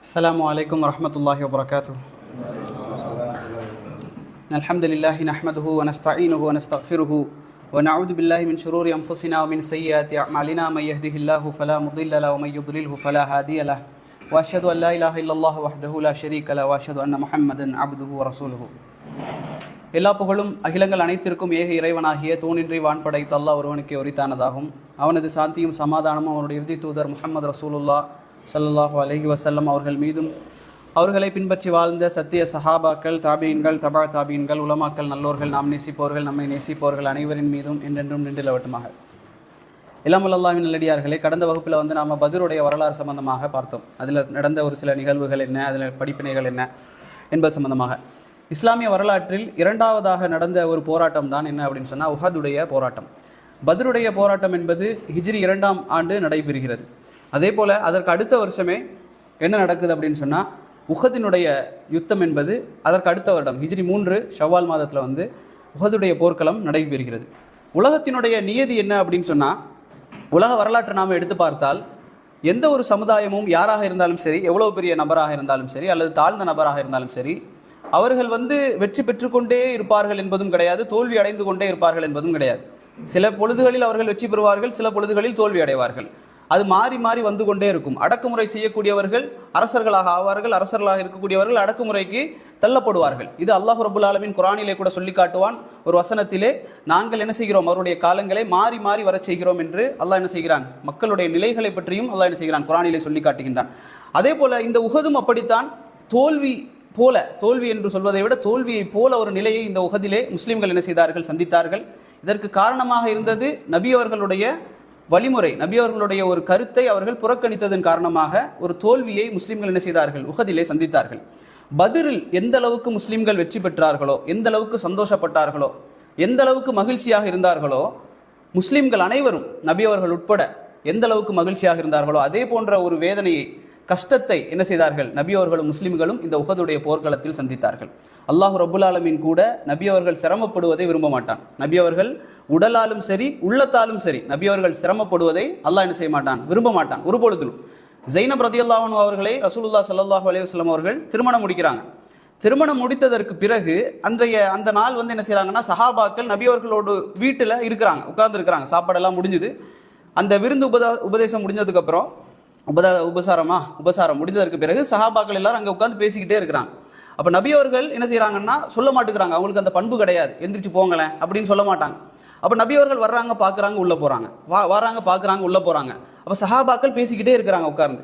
அஸ்ஸலாமு அலைக்கும் வரஹ்மத்துல்லாஹி வபரகாத்துஹு. அல்ஹம்துலில்லாஹி நஹ்மதுஹு வ நஸ்தஈனுஹு வ நஸ்தக்ஃபிருஹு வ நஊது பில்லாஹி மின் ஷுரூரி அன்ஃபுஸினா வ மின் ஸய்யிஆத்தி அஅமாலினா மன் யஹ்திஹில்லாஹு ஃபலா முضில்ல லஹு வ மன் யுضلில்ஹு ஃபலா ஹாதிய லஹு வ அஷ்ஹது அன் லா இலாஹா இல்லல்லாஹு வஹ்தஹு லா ஷரீக லஹு வ அஷ்ஹது அன்ன முஹம்மதன் அப்துஹு வ ரசூலுஹு. எல்லா புகழும் அகிலங்கள் அனைத்திற்கும் ஏக இறைவனாகிய தூணின்றி வான் படைத்த அல்லாஹ் ஒருவனுக்கே உரித்தானதாகும். அவனது சாந்தியும் சமாதானமும் அவனுடைய இறுதி தூதர் முஹம்மது ரசூலுல்லாஹ் ஸல்லல்லாஹு அலைஹி வஸல்லம் அவர்கள் மீதும், அவர்களை பின்பற்றி வாழ்ந்த சத்திய சஹாபாக்கள், தாபீன்கள், தபா தாபீன்கள், உலமாக்கள், நல்லோர்கள், நாம் நேசிப்பவர்கள், நம்மை நேசிப்பவர்கள் அனைவரின் மீதும் என்றென்றும் நின்றிலவட்டுமாக. எல்லாம் அல்லாஹ்வின் நல்லடியார்களே, கடந்த வகுப்பில் நாம் பத்ருடைய வரலாறு சம்பந்தமாக பார்த்தோம். அதில் நடந்த ஒரு சில நிகழ்வுகள் என்ன, அதில் படிப்பினைகள் என்ன என்பது சம்பந்தமாக. இஸ்லாமிய வரலாற்றில் இரண்டாவதாக நடந்த ஒரு போராட்டம் தான் என்ன அப்படின்னு சொன்னால் உஹதுடைய போராட்டம். பத்ருடைய போராட்டம் என்பது ஹிஜ்ரி 2ஆம் ஆண்டு நடைபெறுகிறது. அதே போல் அதற்கு அடுத்த வருஷமே என்ன நடக்குது அப்படின்னு சொன்னால் உஹதினுடைய யுத்தம் என்பது அதற்கு அடுத்த வருடம் ஹிஜ்ரி 3 ஷவ்வால் மாதத்தில் உஹதுடைய போர்க்களம் நடைபெறுகிறது. உலகத்தினுடைய நியதி என்ன அப்படின்னு சொன்னால், உலக வரலாற்றை நாம் எடுத்து பார்த்தால் எந்த ஒரு சமுதாயமும் யாராக இருந்தாலும் சரி, எவ்வளோ பெரிய நபராக இருந்தாலும் சரி, அல்லது தாழ்ந்த நபராக இருந்தாலும் சரி, அவர்கள் வெற்றி பெற்றுக்கொண்டே இருப்பார்கள் என்பதும் கிடையாது, தோல்வி அடைந்து கொண்டே இருப்பார்கள் என்பதும் கிடையாது. சில பொழுதுகளில் அவர்கள் வெற்றி பெறுவார்கள், சில பொழுதுகளில் தோல்வி அடைவார்கள். அது மாறி மாறி வந்து கொண்டே இருக்கும். அடக்குமுறை செய்யக்கூடியவர்கள் அரசர்களாக ஆவார்கள், அரசர்களாக இருக்கக்கூடியவர்கள் அடக்குமுறைக்கு தள்ளப்படுவார்கள். இது அல்லாஹ் ரப்புல் ஆலமீன் குர்ஆனிலே கூட சொல்லி காட்டுவான். ஒரு வசனத்திலே நாங்கள் என்ன செய்கிறோம், அவருடைய காலங்களை மாறி மாறி வர செய்கிறோம் என்று அல்லாஹ் என்ன செய்கிறான், மக்களுடைய நிலைகளை பற்றியும் அல்லாஹ் என்ன செய்கிறான், குர்ஆனிலே சொல்லி காட்டுகின்றான். அதே போல இந்த உஹதும் அப்படித்தான். தோல்வி என்று சொல்வதை விட தோல்வியை போல ஒரு நிலையை இந்த உஹதிலே முஸ்லிம்கள் என்ன செய்தார்கள், சந்தித்தார்கள். இதற்கு காரணமாக இருந்தது நபி அவர்களுடைய வழிமுறை, நபி அவர்களுடைய ஒரு கருத்தை அவர்கள் புறக்கணித்ததன் காரணமாக ஒரு தோல்வியை முஸ்லிம்கள் என்ன செய்தார்கள், உஹதிலே சந்தித்தார்கள். பத்ரில் எந்த அளவுக்கு முஸ்லிம்கள் வெற்றி பெற்றார்களோ, எந்த அளவுக்கு சந்தோஷப்பட்டார்களோ, எந்த அளவுக்கு மகிழ்ச்சியாக இருந்தார்களோ, முஸ்லிம்கள் அனைவரும் நபி அவர்கள் உட்பட எந்த அளவுக்கு மகிழ்ச்சியாக இருந்தார்களோ அதே போன்ற ஒரு வேதனையை, கஷ்டத்தை என்ன செய்தார்கள், நபி அவர்களும் முஸ்லிம்களும் இந்த உஹதுடைய போர்க்களத்தில் சந்தித்தார்கள். அல்லாஹ் ரப்புல் ஆலமீன் கூட நபி அவர்கள் சிரமப்படுவதை விரும்ப மாட்டான். நபி அவர்கள் உடலாலும் சரி உள்ளத்தாலும் சரி நபி அவர்கள் சிரமப்படுவதை அல்லாஹ் என்ன செய்ய மாட்டான், விரும்ப மாட்டான் ஒரு பொழுதிலும். ஜைனப் ரலியல்லாஹு அன்ஹா அவர்களை ரசூலுல்லாஹ் ஸல்லல்லாஹு அலைஹி வஸல்லம் அவர்கள் திருமணம் முடிக்கிறாங்க. திருமணம் முடித்ததற்கு பிறகு அந்த நாள் என்ன செய்கிறாங்கன்னா, சஹாபாக்கள் நபி அவர்களோடு வீட்டில் இருக்கிறாங்க, உட்கார்ந்து இருக்கிறாங்க. சாப்பாடெல்லாம் முடிஞ்சுது. அந்த விருந்து உபதேசம் முடிஞ்சதுக்கப்புறம் உபசாரம் முடிந்ததற்கு பிறகு சஹாபாக்கள் எல்லாரும் அங்கே உட்காந்து பேசிக்கிட்டே இருக்கிறாங்க. அப்போ நபி அவர்கள் என்ன செய்கிறாங்கன்னா, சொல்ல மாட்டேங்கிறாங்க, அவங்களுக்கு அந்த பண்பு கிடையாது, எந்திரிச்சு போங்களேன் அப்படின்னு சொல்ல மாட்டாங்க. அப்போ நபி அவர்கள் வர்றாங்க, பார்க்குறாங்க, உள்ளே போகிறாங்க, வராங்க, பார்க்குறாங்க, உள்ளே போகிறாங்க. அப்போ சஹாபாக்கள் பேசிக்கிட்டே இருக்கிறாங்க உட்கார்ந்து.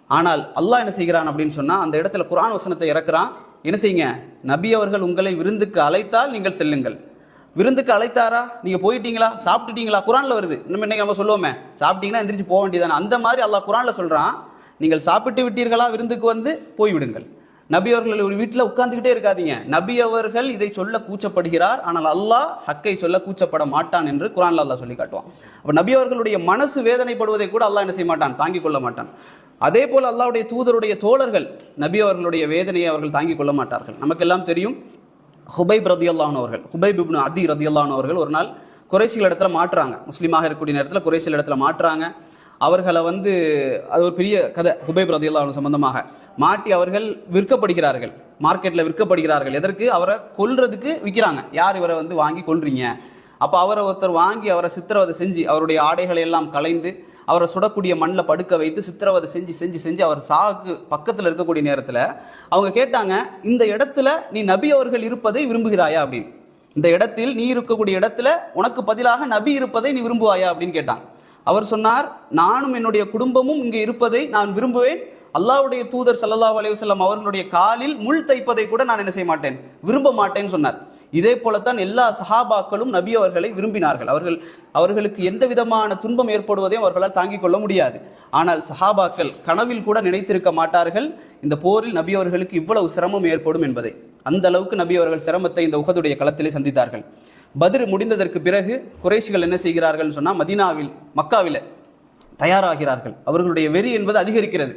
ஆனால் அல்லாஹ் என்ன செய்கிறான் அப்படின்னு சொன்னால், அந்த இடத்துல குர்ஆன் வசனத்தை இறக்குறான். என்ன செய்யுங்க, நபி அவர்கள் உங்களை விருந்துக்கு அழைத்தால் நீங்கள் செல்லுங்கள். விருந்துக்கு அழைத்தாரா, நீங்கள் போயிட்டீங்களா, சாப்பிட்டுட்டீங்களா, குர்ஆனில் வருது. இன்னைக்கு நம்ம சொல்லுவோமே, சாப்பிட்டீங்கன்னா எந்திரிச்சு போக வேண்டியதானே, அந்த மாதிரி அல்லாஹ் குர்ஆனில் சொல்கிறான், நீங்கள் சாப்பிட்டு விட்டீர்களா, விருந்துக்கு போய்விடுங்கள். நபி அவர்கள் ஒரு வீட்டில் உட்கார்ந்துக்கிட்டே இருக்காதீங்க. நபி அவர்கள் இதை சொல்ல கூச்சப்படுகிறார், ஆனால் அல்லாஹ் ஹக்கை சொல்ல கூச்சப்பட மாட்டான் என்று குர்ஆனில் அல்லாஹ் சொல்லி காட்டுவான். அப்போ நபி அவர்களுடைய மனசு வேதனைப்படுவதை கூட அல்லாஹ் என்ன செய்ய மாட்டான், தாங்கிக் கொள்ள மாட்டான். அதே போல் அல்லாஹ்வுடைய தூதருடைய தோழர்கள் நபி அவர்களுடைய வேதனையை அவர்கள் தாங்கிக் கொள்ள மாட்டார்கள். நமக்கெல்லாம் தெரியும், ஹுபைப் ரதியல்லாஹு அன்ஹு அவர்கள், ஹுபைப் இப்னு அதி ரதியல்லாஹு அன்ஹு அவர்கள் ஒரு நாள் குறைஷிகள் இடத்துல மாட்டுறாங்க. முஸ்லீமாக இருக்கக்கூடிய நேரத்தில் குறைஷிகள் இடத்துல மாட்டுறாங்க. அவர்களை அது ஒரு பெரிய கதை. ஹுபைப் ரதியல்லாஹு அன்ஹு சம்பந்தமாக மாட்டி அவர்கள் விற்கப்படுகிறார்கள், மார்க்கெட்டில் விற்கப்படுகிறார்கள். எதற்கு, அவரை கொல்றதுக்கு விற்கிறாங்க. யார் இவரை வாங்கி கொல்றீங்க? அப்போ அவரை ஒருத்தர் வாங்கி அவரை சித்திரவதை செஞ்சு அவருடைய ஆடைகளை எல்லாம் களைந்து அவரை சுடக்கூடிய மண்ணில் படுக்க வைத்து சித்திரவதை செஞ்சு அவர் சாவுக்கு பக்கத்தில் இருக்கக்கூடிய நேரத்தில் அவங்க கேட்டாங்க, இந்த இடத்துல நீ நபி அவர்கள் இருப்பதை விரும்புகிறாயா அப்படின்னு. இந்த இடத்தில் நீ இருக்கக்கூடிய இடத்துல உனக்கு பதிலாக நபி இருப்பதை நீ விரும்புவாயா அப்படின்னு கேட்டாங்க. அவர் சொன்னார், நானும் என்னுடைய குடும்பமும் இங்கே இருப்பதை நான் விரும்புவேன். அல்லாஹ்வுடைய தூதர் ஸல்லல்லாஹு அலைஹி வஸல்லம் அவர்களுடைய காலில் முள் தைப்பதை கூட நான் என்ன செய்ய மாட்டேன், விரும்ப மாட்டேன்னு சொன்னார். இதே போலத்தான் எல்லா சஹாபாக்களும் நபி அவர்களை விரும்பினார்கள். அவர்களுக்கு எந்த விதமான துன்பம் ஏற்படுவதையும் அவர்களால் தாங்கிக் கொள்ள முடியாது. ஆனால் சஹாபாக்கள் கனவில் கூட நினைத்திருக்க மாட்டார்கள் இந்த போரில் நபி அவர்களுக்கு இவ்வளவு சிரமம் ஏற்படும் என்பதை. அந்த அளவுக்கு நபி அவர்கள் சிரமத்தை இந்த உஹதுடைய களத்திலே சந்தித்தார்கள். பத்ர் முடிந்ததற்கு பிறகு குறைஷிகள் என்ன செய்கிறார்கள் சொன்னால், மக்காவில் தயாராகிறார்கள். அவர்களுடைய வெறி என்பது அதிகரிக்கிறது.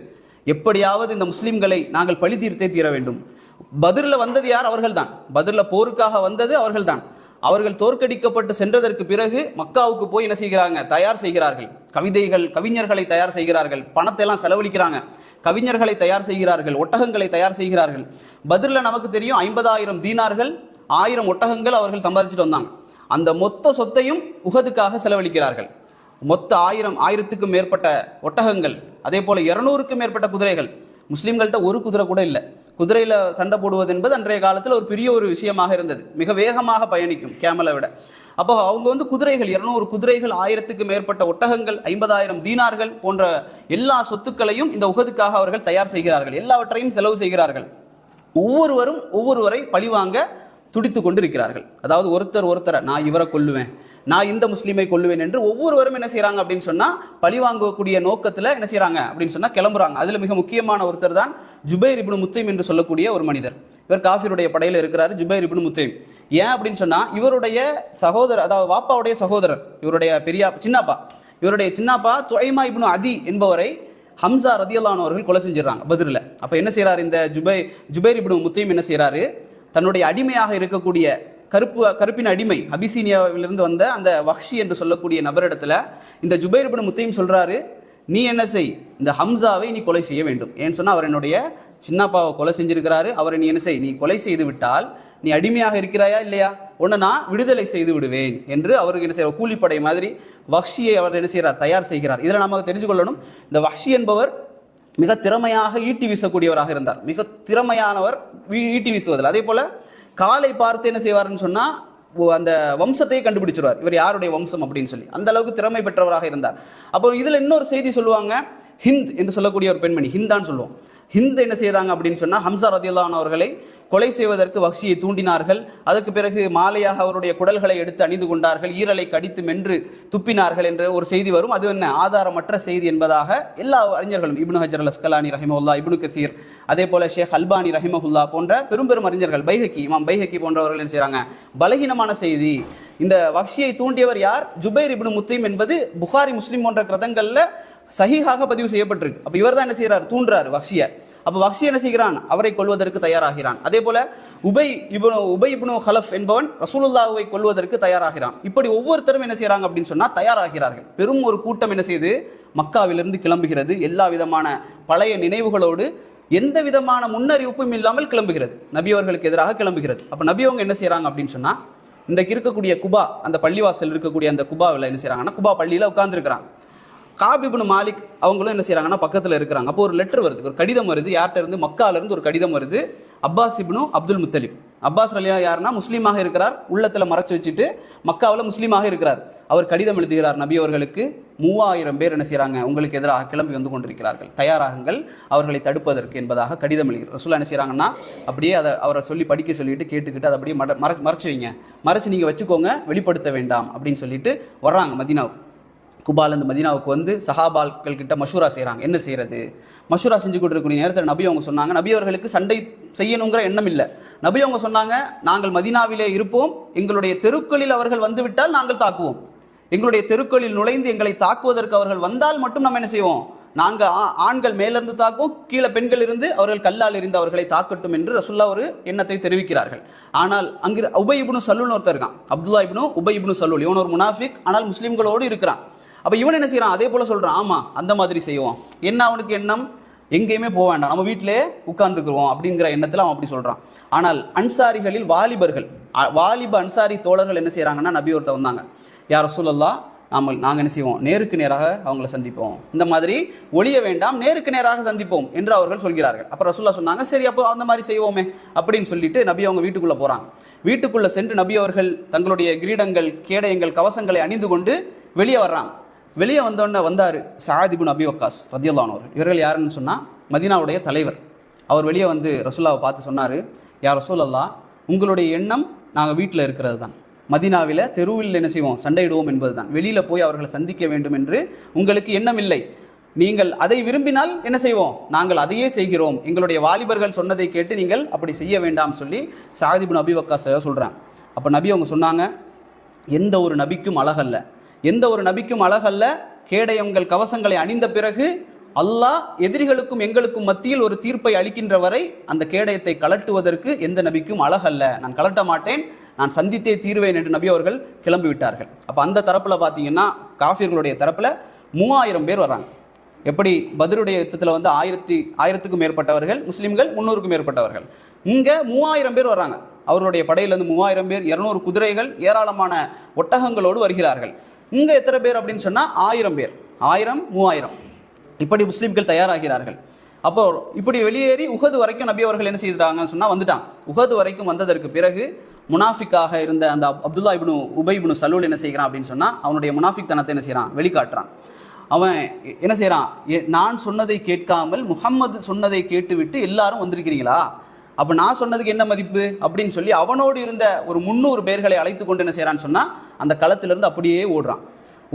எப்படியாவது இந்த முஸ்லிம்களை நாங்கள் பழி தீர்த்தே தீர வேண்டும். பத்ரில் வந்தது யார், அவர்கள்தான். பத்ரில் போருக்காக வந்தது அவர்கள்தான். அவர்கள் தோற்கடிக்கப்பட்டு சென்றதற்கு பிறகு மக்காவுக்கு போய் என்ன செய்கிறாங்க, தயார் செய்கிறார்கள். கவிஞர்களை தயார் செய்கிறார்கள், பணத்தை எல்லாம் செலவழிக்கிறாங்க, கவிஞர்களை தயார் செய்கிறார்கள், ஒட்டகங்களை தயார் செய்கிறார்கள். பத்ரில் நமக்கு தெரியும் 50,000 தீனார்கள், 1000 ஒட்டகங்கள் அவர்கள் சம்பாதிச்சுட்டு வந்தாங்க. அந்த மொத்த சொத்தையும் உஹதுக்காக செலவழிக்கிறார்கள். மொத்த 1000க்கும் மேற்பட்ட ஒட்டகங்கள், அதே போல 200க்கும் மேற்பட்ட குதிரைகள். முஸ்லிம்கள்ட்ட ஒரு குதிரை கூட இல்லை. குதிரையில சண்டை போடுவது என்பது அன்றைய காலத்தில் ஒரு பெரிய ஒரு விஷயமாக இருந்தது. மிக வேகமாக பயணிக்கும் கேமலை விட. அப்போ அவங்க குதிரைகள், 200 குதிரைகள், 1000க்கும் மேற்பட்ட ஒட்டகங்கள், 50,000 தீனார்கள் போன்ற எல்லா சொத்துக்களையும் இந்த உஹதுக்காக அவர்கள் தயார் செய்கிறார்கள். எல்லாவற்றையும் செலவு செய்கிறார்கள். ஒவ்வொருவரும் ஒவ்வொருவரை பழிவாங்க துடித்து கொண்டிருக்கிறார்கள். அதாவது ஒருத்தரை நான் இவரை கொல்லுவேன், நான் இந்த முஸ்லீமை கொல்லுவேன் என்று ஒவ்வொருவரும் என்ன செய்யறாங்க அப்படின்னு சொன்னா பழிவாங்கக்கூடிய நோக்கத்துல என்ன செய்யறாங்க அப்படின்னு சொன்னா கிளம்புறாங்க. அதுல மிக முக்கியமான ஒருத்தர் தான் ஜுபைர் இப்னு முத்தைம் என்று சொல்லக்கூடிய ஒரு மனிதர். இவர் காஃபிருடைய படையில இருக்கிறார், ஜுபைர் இப்னு முத்தைம். ஏன் அப்படின்னு சொன்னா இவருடைய சகோதரர், அதாவது வாப்பாவுடைய சகோதரர், இவருடைய சின்னப்பா, இவருடைய சின்னப்பா துஐமா இப்னு அதி என்பவரை ஹம்சா ரதியல்லாஹு அன்ஹு அவர்கள் கொலை செஞ்சிடறாங்க பத்ரில். அப்ப என்ன செய்யறாரு இந்த ஜுபைர் இப்னு முத்தைம், என்ன செய்யறாரு, தன்னுடைய அடிமையாக இருக்கக்கூடிய கருப்பின் அடிமை அபிசீனியாவிலிருந்து வந்த அந்த வஹ்ஷி என்று சொல்லக்கூடிய நபரிடத்துல இந்த ஜுபைர் இப்னு முத்தைம் சொல்றாரு, நீ என்ன செய், இந்த ஹம்சாவை நீ கொலை செய்ய வேண்டும். ஏன்னு சொன்னா அவர் என்னுடைய சின்னப்பாவை கொலை செஞ்சிருக்கிறாரு, அவரை நீ என்ன செய், நீ கொலை செய்து விட்டால் நீ அடிமையாக இருக்கிறாயா இல்லையா, உன்னை நான் விடுதலை செய்து விடுவேன் என்று அவருக்கு என்ன செய்ய, கூலிப்படை மாதிரி வஹ்ஷியை அவர் என்ன செய்கிறார், தயார் செய்கிறார். இதில் நமக்கு தெரிஞ்சு கொள்ளணும், இந்த வஹ்ஷி என்பவர் மிக திறமையாக ஈட்டி வீசக்கூடியவராக இருந்தார். மிக திறமையானவர் ஈட்டி வீசுவதில். அதே போல காலை பார்த்து என்ன செய்வார்னு சொன்னா அந்த வம்சத்தையே கண்டுபிடிச்சிருவார், இவர் யாருடைய வம்சம் அப்படின்னு சொல்லி. அந்த அளவுக்கு திறமை பெற்றவராக இருந்தார். அப்போ இதுல இன்னொரு செய்தி சொல்லுவாங்க, ஹிந்த் என்று சொல்லக்கூடிய ஒரு பெண்மணி, ஹிந்தான்னு சொல்லுவோம். ஹிந்த் என்ன செய்தாங்க அப்படின்னு சொன்னா ஹம்சா ரதியல்லாஹு அன்ஹு அவர்களை கொலை செய்வதற்கு வஹ்ஷியை தூண்டினார்கள். அதற்கு பிறகு மாலையாக அவருடைய குடல்களை எடுத்து அணிந்து கொண்டார்கள், ஈரலை கடித்து மென்று துப்பினார்கள் என்ற ஒரு செய்தி வரும். அது என்ன ஆதாரமற்ற செய்தி என்பதாக எல்லா அறிஞர்களும், இப்னு ஹஜர் அல் அஸ்கலானி ரஹிமஹுல்லா, இப்னு கசீர், அதே போல ஷேக் அல்பானி ரஹிமஹுல்லா போன்ற பெரும் அறிஞர்கள், இமாம் பைஹக்கி போன்றவர்கள் என்ன செய்றாங்க, பலகீனமான செய்தி. இந்த வஹ்ஷியை தூண்டியவர் யார், ஜுபைர் இப்னு முத்தைம் என்பது புகாரி முஸ்லிம் போன்ற கிரந்தங்கள்ல சஹீஹாக பதிவு செய்யப்பட்டிருக்கு. அப்ப இவர் தான் என்ன செய்யறார், தூண்டுறாரு வஹ்ஷியை. அப்ப வஹ்ஷி என்ன செய்கிறான், அவரை கொல்வதற்கு தயாராகிறான். அதே போல உபை இப்னு ஹலஃப் என்பவன் ரசூலுல்லாஹ்வை கொல்வதற்கு தயாராகிறான். இப்படி ஒவ்வொருத்தரும் என்ன செய்யறாங்க அப்படின்னு சொன்னா தயாராகிறார்கள். பெரும் ஒரு கூட்டம் என்ன செய்து மக்காவிலிருந்து கிளம்புகிறது. எல்லா விதமான பழைய நினைவுகளோடு, எந்த விதமான முன்னறிவிப்பும் இல்லாமல் கிளம்புகிறது, நபி அவர்களுக்கு எதிராக கிளம்புகிறது. அப்ப நபி அவங்க என்ன செய்யறாங்க அப்படின்னு சொன்னா, இன்றைக்கு இருக்கக்கூடிய குபா, அந்த பள்ளிவாசல் இருக்கக்கூடிய அந்த குபாவில் என்ன செய்யறாங்கன்னா, குபா பள்ளியில உட்கார்ந்துருக்கிறாங்க. காப் இப்னு மாலிக் அவங்களும் என்ன செய்யறாங்கன்னா பக்கத்தில் இருக்கிறாங்க. அப்போ ஒரு லெட்டர் வருது, ஒரு கடிதம் வருது. யார்கிட்ட இருந்து, மக்கால இருந்து ஒரு கடிதம் வருது. அப்பாஸ் இப்னு அப்துல் முத்தலிப். அப்பாஸ் ரலியா யாருன்னா முஸ்லீமாக இருக்கிறார், உள்ளத்துல மறைச்சு வச்சுட்டு மக்காவில் முஸ்லீமாக இருக்கிறார். அவர் கடிதம் எழுதுகிறார் நபி அவர்களுக்கு. 3000 பேர் என்ன செய்யறாங்க, உங்களுக்கு எதிராக கிளம்பி வந்து கொண்டிருக்கிறார்கள், தயாராகுங்கள் அவர்களை தடுப்பதற்கு என்பதாக கடிதம் எழுதுகிறார். ரசூலுல்லாஹ் என்ன செய்யறாங்கன்னா அப்படியே அதை அவரை சொல்லி படிக்க சொல்லிட்டு கேட்டுக்கிட்டு அதை அப்படியே மறைச்சு வைங்க, மறைச்சு நீங்க வச்சுக்கோங்க, வெளிப்படுத்த வேண்டாம் அப்படின்னு சொல்லிட்டு வர்றாங்க மதீனாவுக்கு. குபாலேருந்து மதீனாவுக்கு வந்து சஹாபாக்கள் கிட்ட மஷூரா செய்கிறாங்க, என்ன செய்யறது. மஷூரா செஞ்சு கொண்டிருக்கக்கூடிய நேரத்தில் நபி அவங்க சொன்னாங்க, நபி அவர்களுக்கு சண்டை செய்யணுங்கிற எண்ணம் இல்லை. நபி அவங்க சொன்னாங்க, நாங்கள் மதீனாவிலே இருப்போம், எங்களுடைய தெருக்களில் அவர்கள் வந்துவிட்டால் நாங்கள் தாக்குவோம், எங்களுடைய தெருக்களில் நுழைந்து எங்களை தாக்குவதற்கு அவர்கள் வந்தால் மட்டும் நம்ம என்ன செய்வோம், நாங்கள் ஆண்கள் மேலிருந்து தாக்குவோம், கீழே பெண்கள் இருந்து அவர்கள் கல்லால் இருந்து அவர்களை தாக்கட்டும் என்று ரசூலுல்லாஹ் ஒரு எண்ணத்தை தெரிவிக்கிறார்கள். ஆனால் அங்கு உபை இப்னு சலூல் ஒருத்தர் இருக்கான், அப்துல்லா இப்னு உபை இப்னு சலூல். இவன் ஒரு முனாஃபிக், ஆனால் முஸ்லீம்களோடு இருக்கிறான். அப்ப இவன் என்ன செய்யறான், அதே போல சொல்றான், ஆமா அந்த மாதிரி செய்வோம். என்ன அவனுக்கு எண்ணம், எங்கேயுமே போக வேண்டாம், நம்ம வீட்டிலே உட்கார்ந்துக்குவோம் அப்படிங்கிற எண்ணத்துல அவன் அப்படி சொல்றான். ஆனால் அன்சாரிகளில் வாலிப அன்சாரி தோழர்கள் என்ன செய்யறாங்கன்னா, நபி ஒருத்த வந்தாங்க, யா ரசூலல்லாஹ், நாங்கள் என்ன செய்வோம், நேருக்கு நேராக அவங்களை சந்திப்போம், இந்த மாதிரி ஒளிய வேண்டாம், நேருக்கு நேராக சந்திப்போம் என்று அவர்கள் சொல்கிறார்கள். அப்ப ரசூலுல்லாஹ் சொன்னாங்க, சரி அப்போ அந்த மாதிரி செய்வோமே அப்படின்னு சொல்லிட்டு நபி அவங்க வீட்டுக்குள்ள போறாங்க. வீட்டுக்குள்ள சென்று நபி அவர்கள் தங்களுடைய கிரீடங்கள், கேடயங்கள், கவசங்களை அணிந்து கொண்டு வெளியே வர்றாங்க. வெளியே வந்தோடனே வந்தாரு சஅத் இப்னு அபி வக்காஸ் ரதியல்லாஹு அன்ஹு அவர்கள். இவர்கள் யாருன்னு சொன்னா மதீனாவுடைய தலைவர். அவர் வெளியே வந்து ரசூலுல்லாஹ்வை பார்த்து சொன்னாரு, யா ரசூலல்லாஹ், உங்களுடைய எண்ணம் நாங்கள் வீட்டில் இருக்கிறது தான், மதீனாவில் தெருவில் என்ன செய்வோம், சண்டையிடுவோம் என்பது தான், வெளியில போய் அவர்களை சந்திக்க வேண்டும் என்று உங்களுக்கு எண்ணம் இல்லை. நீங்கள் அதை விரும்பினால் என்ன செய்வோம், நாங்கள் அதையே செய்கிறோம், எங்களுடைய வாலிபர்கள் சொன்னதை கேட்டு நீங்கள் அப்படி செய்ய வேண்டாம் சொல்லி சஅத் இப்னு அபி வக்காஸ் சொல்றாங்க. அப்ப நபி அவங்க சொன்னாங்க, எந்த ஒரு நபிக்கும் அழகல்ல, எந்த ஒரு நபிக்கும் அழகல்ல, கேடயங்கள் கவசங்களை அணிந்த பிறகு அல்லாஹ் எதிரிகளுக்கும் எங்களுக்கும் மத்தியில் ஒரு தீர்ப்பை அளிக்கின்ற வரை அந்த கேடயத்தை கலட்டுவதற்கு எந்த நபிக்கும் அழகல்ல, நான் கலட்ட மாட்டேன், நான் சந்தித்தே தீர்வேன் என்று நபி அவர்கள் கிளம்பி விட்டார்கள். அப்போ அந்த தரப்பில் பார்த்தீங்கன்னா காஃபிர்களுடைய தரப்பில் 3000 பேர் வர்றாங்க. எப்படி பத்ருடைய யுத்தத்தில் வந்து 1000க்கும் மேற்பட்டவர்கள், முஸ்லீம்கள் 300க்கும் மேற்பட்டவர்கள். இங்கே 3000 பேர் வர்றாங்க. அவருடைய படையிலேருந்து 3000 பேர், 200 குதிரைகள், ஏராளமான ஒட்டகங்களோடு வருகிறார்கள். இங்கே எத்தனை பேர் அப்படின்னு சொன்னால் 1000 பேர், 1000 3000 இப்படி முஸ்லீம்கள் தயாராகிறார்கள். அப்போ இப்படி வெளியேறி உஹது வரைக்கும் நபி அவர்கள் என்ன செய்தாங்கன்னு சொன்னால் வந்துட்டாங்க. உஹது வரைக்கும் வந்ததற்கு பிறகு முனாஃபிக்காக இருந்த அந்த அப்துல்லா இப்னு உபை இப்னு சலூல் என்ன செய்கிறான் அப்படின்னு சொன்னால் அவனுடைய முனாஃபிக் தனத்தை என்ன செய்கிறான், வெளிக்காட்டுறான். அவன் என்ன செய்கிறான், நான் சொன்னதை கேட்காமல் முஹம்மது சொன்னதை கேட்டுவிட்டு எல்லாரும் வந்திருக்கிறீங்களா, அப்போ நான் சொன்னதுக்கு என்ன மதிப்பு அப்படின்னு சொல்லி அவனோடு இருந்த ஒரு 300 பேர்களை அழைத்து கொண்டு என்ன செய்கிறான்னு சொன்னால் அந்த களத்திலிருந்து அப்படியே ஓடுறான்.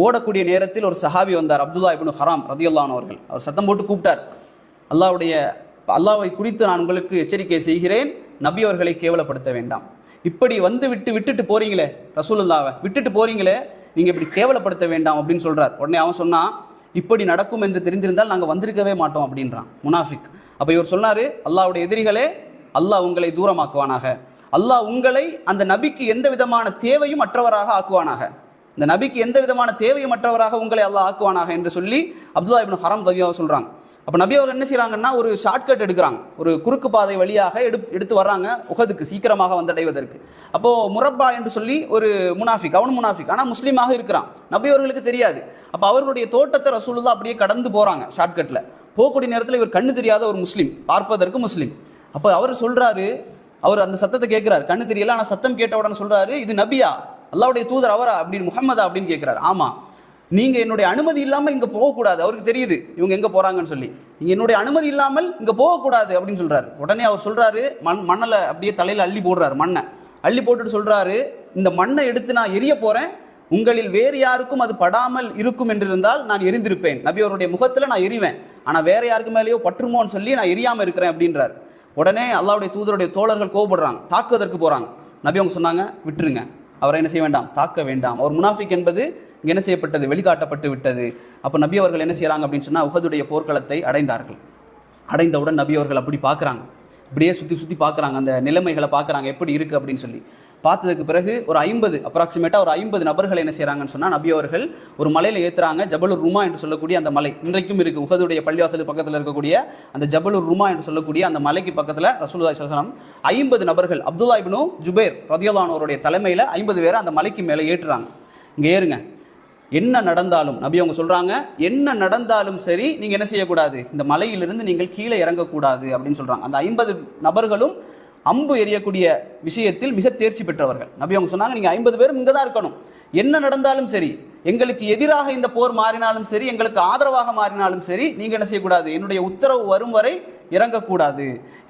ஓடக்கூடிய நேரத்தில் ஒரு சஹாபி வந்தார், அப்துல்லா இப்னு ஹராம் ரதியல்லாஹு அன்ஹு அவர்கள். அவர் சத்தம் போட்டு கூப்பிட்டார், அல்லாஹ்வை குறித்து நான் உங்களுக்கு எச்சரிக்கை செய்கிறேன், நபி அவர்களை கேவலப்படுத்த வேண்டாம். இப்படி வந்து விட்டுட்டு போறீங்களே, ரசூலுல்லாவை விட்டுட்டு போறீங்களே, நீங்க இப்படி கேவலப்படுத்த வேண்டாம் அப்படின்னு சொல்றார். உடனே அவன் சொன்னான், இப்படி நடக்கும் என்று தெரிந்திருந்தால் நாங்கள் வந்திருக்கவே மாட்டோம் அப்படின்றான் முனாஃபிக். அப்போ இவர் சொன்னாரு, அல்லாஹ்வுடைய எதிரிகளே, அல்லாஹ் உங்களை தூரமாக்குவானாக, அல்லாஹ் உங்களை அந்த நபிக்கு எந்த விதமான தேவையும் அற்றவராக ஆக்குவானாக, இந்த நபிக்கு எந்த விதமான தேவையும் அற்றவராக உங்களை அல்லாஹ் ஆக்குவானாக என்று சொல்லி அப்துல்லா இப்னு ஹராம் ரலியல்லாஹு சொல்றாங்க. அப்போ நபி அவர் என்ன செய்கிறாங்கன்னா ஒரு ஷார்ட்கட் எடுக்கிறாங்க, ஒரு குறுக்கு பாதை வழியாக எடுத்து வர்றாங்க உஹதுக்கு சீக்கிரமாக வந்தடைவதற்கு. அப்போது முரப்பா என்று சொல்லி ஒரு முனாஃபிக், அவனும் முனாஃபிக், ஆனால் முஸ்லீமாக இருக்கிறான், நபி அவர்களுக்கு தெரியாது. அப்போ அவர்களுடைய தோட்டத்தை ரசூலுல்லாஹ் அப்படியே கடந்து போகிறாங்க ஷார்ட்கட்டில். போகக்கூடிய நேரத்தில் இவர் கண்ணு தெரியாத ஒரு முஸ்லீம், பார்ப்பதற்கு முஸ்லீம். அப்போ அவர் சொல்கிறாரு, அவர் அந்த சத்தத்தை கேட்குறாரு, கண்ணு தெரியல ஆனால் சத்தம் கேட்ட உடனே சொல்கிறாரு, இது நபியா, அல்லாஹ்வுடைய தூதர் அவரா அப்படின்னு, முஹம்மதா அப்படின்னு கேட்குறாரு. ஆமாம், நீங்கள் என்னுடைய அனுமதி இல்லாமல் இங்கே போகக்கூடாது, அவருக்கு தெரியுது இவங்க எங்கே போகிறாங்கன்னு சொல்லி, நீங்கள் என்னுடைய அனுமதி இல்லாமல் இங்கே போகக்கூடாது அப்படின்னு சொல்கிறாரு. உடனே அவர் சொல்கிறாரு, மண்ணலை அப்படியே தலையில் அள்ளி போடுறாரு, மண்ணை அள்ளி போட்டுட்டு சொல்கிறாரு, இந்த மண்ணை எடுத்து நான் எரிய போகிறேன், உங்களில் வேறு யாருக்கும் அது படாமல் இருக்கும் என்று இருந்தால் நான் எரிந்திருப்பேன், நபி அவருடைய முகத்தில் நான் எரிவேன், ஆனால் வேற யாருக்கு மேலேயோ பற்றுமோன்னு சொல்லி நான் எரியாமல் இருக்கிறேன் அப்படின்றார். உடனே அல்லாஹ்வுடைய தூதருடைய தோழர்கள் கோபப்படுறாங்க, தாக்குவதற்கு போகிறாங்க. நபி அவங்க சொன்னாங்க, விட்டுருங்க, அவரை என்ன செய்ய வேண்டாம், தாக்க வேண்டாம், அவர் முனாஃபிக் என்பது இங்கே என்ன செய்யப்பட்டது, வெளிக்காட்டப்பட்டு விட்டது. அப்போ நபி அவர்கள் என்ன செய்கிறாங்க அப்படின்னு சொன்னால் உஹதுடைய போர்க்களத்தை அடைந்தார்கள். அடைந்தவுடன் நபி அவர்கள் அப்படி பார்க்குறாங்க, இப்படியே சுற்றி பார்க்குறாங்க, அந்த நிலைமைகளை பார்க்குறாங்க எப்படி இருக்குது அப்படின்னு சொல்லி. பார்த்ததுக்கு பிறகு ஒரு 50 நபர்களை என்ன செய்கிறாங்கன்னு சொன்னால் நபி அவர்கள் ஒரு மலையில் ஏற்றுறாங்க. ஜபலுர் ருமா என்று சொல்லக்கூடிய அந்த மலை இன்றைக்கும் இருக்குது, உஹதுடைய பள்ளிவாசலுக்கு பக்கத்தில் இருக்கக்கூடிய அந்த ஜபலுர் ருமா என்று சொல்லக்கூடிய அந்த மலைக்கு பக்கத்தில் ரசூலுல்லாஹி ஸல்லல்லாஹு அலைஹி வஸல்லம் 50 நபர்கள் அப்துல்லா இப்னு ஜுபைர் ரலியல்லாஹு அன்ஹு அவருடைய தலைமையில் 50 பேரை அந்த மலைக்கு மேலே ஏற்றுறாங்க. இங்கே ஏறுங்க, என்ன நடந்தாலும் நபி அவங்க சொல்கிறாங்க, என்ன நடந்தாலும் சரி நீங்கள் என்ன செய்யக்கூடாது, இந்த மலையிலிருந்து நீங்கள் கீழே இறங்கக்கூடாது அப்படின்னு சொல்கிறாங்க. அந்த 50 நபர்களும் அம்பு எறியக்கூடிய விஷயத்தில் மிக தேர்ச்சி பெற்றவர்கள். நபி அவங்க சொன்னாங்க, நீங்கள் 50 பேரும் இங்கே தான் இருக்கணும், என்ன நடந்தாலும் சரி, எங்களுக்கு எதிராக இந்த போர் மாறினாலும் சரி, எங்களுக்கு ஆதரவாக மாறினாலும் சரி, நீங்கள் என்ன செய்யக்கூடாது, என்னுடைய உத்தரவு வரும் வரை இறங்கக்கூடாது,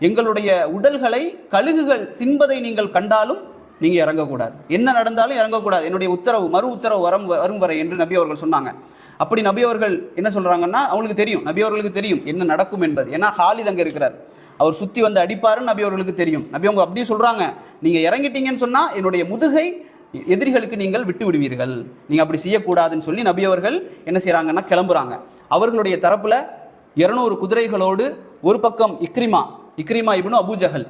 எங்களுடைய உடல்களை கழுகுகள் தின்பதை நீங்கள் கண்டாலும் நீங்கள் இறங்கக்கூடாது, என்ன நடந்தாலும் இறங்கக்கூடாது, என்னுடைய உத்தரவு மறு உத்தரவு வரும் வரை என்று நபி அவர்கள் சொன்னாங்க. அப்படி நபி அவர்கள் என்ன சொல்கிறாங்கன்னா, அவங்களுக்கு தெரியும், நபி அவர்களுக்கு தெரியும் என்ன நடக்கும் என்பது, ஏன்னா ஹாலித் அங்கே இருக்கிறார், அவர் சுற்றி வந்து அடிப்பாருன்னு நபி அவர்களுக்கு தெரியும். நபி அவங்க அப்படியே சொல்கிறாங்க, நீங்கள் இறங்கிட்டீங்கன்னு சொன்னால் என்னுடைய முதுகை எதிரிகளுக்கு நீங்கள் விட்டு விடுவீர்கள், நீங்கள் அப்படி செய்யக்கூடாதுன்னு சொல்லி நபி அவர்கள் என்ன செய்கிறாங்கன்னா கிளம்புறாங்க. அவர்களுடைய தரப்பில் 200 குதிரைகளோடு ஒரு பக்கம் இக்ரிமா இப்னு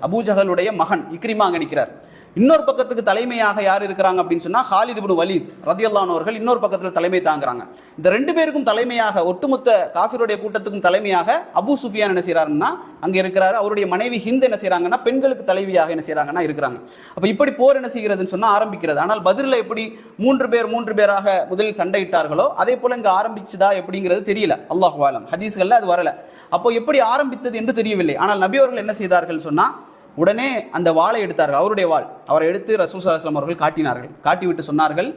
அபூஜஹலுடைய மகன் இக்ரிமா அங்கே நிற்கிறார். இன்னொரு பக்கத்துக்கு தலைமையாக யார் இருக்கிறாங்க அப்படின்னு சொன்னால் ஹாலித் இப்னு வலீத் ரலியல்லாஹு அன்ஹு அவர்கள் இன்னொரு பக்கத்தில் தலைமை தாங்குறாங்க. இந்த 2 பேருக்கும் தலைமையாக, ஒட்டுமொத்த காஃபிருடைய கூட்டத்துக்கும் தலைமையாக அபூ சுஃபியான் என்ன செய்கிறாருன்னா அங்கே இருக்கிறாரு. அவருடைய மனைவி ஹிந்த் என்ன செய்கிறாங்கன்னா பெண்களுக்கு தலைவியாக என்ன செய்கிறாங்கன்னா இருக்கிறாங்க. அப்போ இப்படி போர் என்ன செய்கிறதுன்னு சொன்னால் ஆரம்பிக்கிறது. ஆனால் பதிலில் எப்படி 3 பேராக முதலில் சண்டையிட்டார்களோ அதே போல் இங்கே ஆரம்பிச்சதா எப்படிங்கிறது தெரியல, அல்லாஹு ஆலம், ஹதீஸ்களில் அது வரல. அப்போ எப்படி ஆரம்பித்தது என்று தெரியவில்லை. ஆனால் நபி அவர்கள் என்ன செய்தார்கள் சொன்னால் உடனே அந்த வாளை எடுத்தார்கள், அவருடைய வாள், அவரை எடுத்து ரசூல் ஸல்லல்லாஹு அலைஹி வஸல்லம் அவர்கள் காட்டினார்கள். காட்டிவிட்டு சொன்னார்கள்,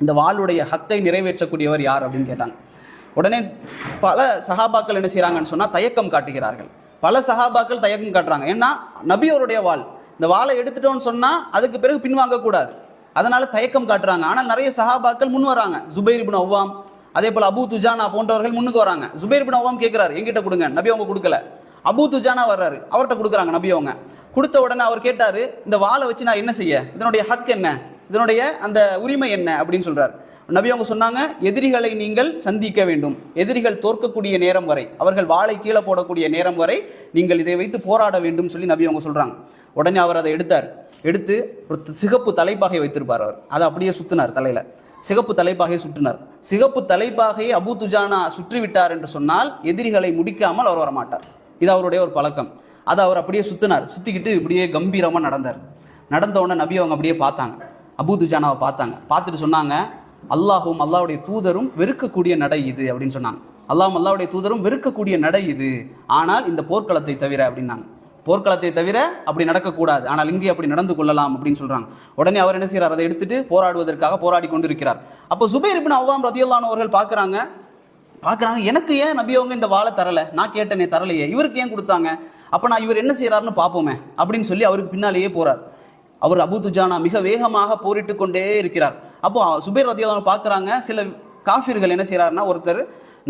இந்த வாளுடைய ஹக்கை நிறைவேற்றக்கூடியவர் யார் அப்படின்னு கேட்டாங்க. உடனே பல சஹாபாக்கள் என்ன செய்கிறாங்கன்னு சொன்னால் தயக்கம் காட்டுகிறார்கள். பல சஹாபாக்கள் தயக்கம் காட்டுறாங்க. ஏன்னா நபி அவருடைய வாள், இந்த வாளை எடுத்துட்டோன்னு சொன்னால் அதுக்கு பிறகு பின்வாங்கக்கூடாது, அதனால தயக்கம் காட்டுறாங்க. ஆனால் நிறைய சஹாபாக்கள் முன் வராங்க. ஜுபைர் இப்னு அவ்வாம், அதே போல் அபூ துஜானா போன்றவர்கள் முன்னுக்கு வராங்க. ஜுபைர் இப்னு அவ்வாம் கேட்குறாரு, எங்கிட்ட கொடுங்க, நபி அவங்க கொடுக்கல. அபூ துஜானா வர்றாரு, அவர்கிட்ட கொடுக்குறாங்க நபி அவங்க. கொடுத்த உடனே அவர் கேட்டாரு, இந்த வாளை வச்சு நான் என்ன செய்ய, இதனுடைய ஹக் என்ன, இதனுடைய அந்த உரிமை என்ன அப்படின்னு சொல்றாரு. நபி அவங்க சொன்னாங்க, எதிரிகளை நீங்கள் சந்திக்க வேண்டும், எதிரிகள் தோற்கக்கூடிய நேரம் வரை, அவர்கள் வாளை கீழே போடக்கூடிய நேரம் வரை நீங்கள் இதை வைத்து போராட வேண்டும் சொல்லி நபி அவங்க சொல்றாங்க. உடனே அவர் அதை எடுத்து ஒரு சிகப்பு தலைப்பாகை வைத்திருப்பார். அவர் அதை அப்படியே சுத்தினார், தலையில சிகப்பு தலைப்பாகையை சுற்றினார். சிகப்பு தலைப்பாகையை அபூ துஜானா சுற்றிவிட்டார் என்று சொன்னால் எதிரிகளை முடிக்காமல் அவர் வரமாட்டார். இது அவருடைய ஒரு பழக்கம். அதை அவர் அப்படியே சுத்தினார். சுத்திக்கிட்டு இப்படியே கம்பீரமா நடந்தார். நடந்த உடனே நபி அவங்க அப்படியே பார்த்தாங்க, அபூ துஜானாவை பார்த்தாங்க. பார்த்துட்டு சொன்னாங்க, அல்லாஹும் அல்லாஹ்வுடைய தூதரும் வெறுக்கக்கூடிய நடை இது அப்படின்னு சொன்னாங்க. அல்லாஹ்வுடைய தூதரும் வெறுக்கக்கூடிய நடை இது, ஆனால் இந்த போர்க்களத்தை தவிர அப்படின்னாங்க. போர்க்களத்தை தவிர அப்படி நடக்கக்கூடாது, ஆனால் இங்கே அப்படி நடந்து கொள்ளலாம் அப்படின்னு சொல்றாங்க. உடனே அவர் என்ன செய்யறார், அதை எடுத்துட்டு போராடுவதற்காக போராடி கொண்டு இருக்கிறார். அப்போ சுபைர் இப்னு அவ்வாம் ரலியல்லாஹு அன்ஹு அவர்கள் பார்க்கறாங்க, எனக்கு ஏன் நபி அவங்க இந்த வாளை தரல, நான் கேட்டனே தரலையே, இவருக்கு ஏன் கொடுத்தாங்க, அப்ப நான் இவர் என்ன செய்யறாருன்னு பார்ப்போமே அப்படின்னு சொல்லி அவருக்கு பின்னாலேயே போறார். அவர் அபூ துஜானா மிக வேகமாக போரிட்டு கொண்டே இருக்கிறார். அப்போ சுபைர் ரலியல்லாஹு அன்ஹு பார்க்கறாங்க, சில காஃபிர்கள் என்ன செய்யறாருன்னா, ஒருத்தர்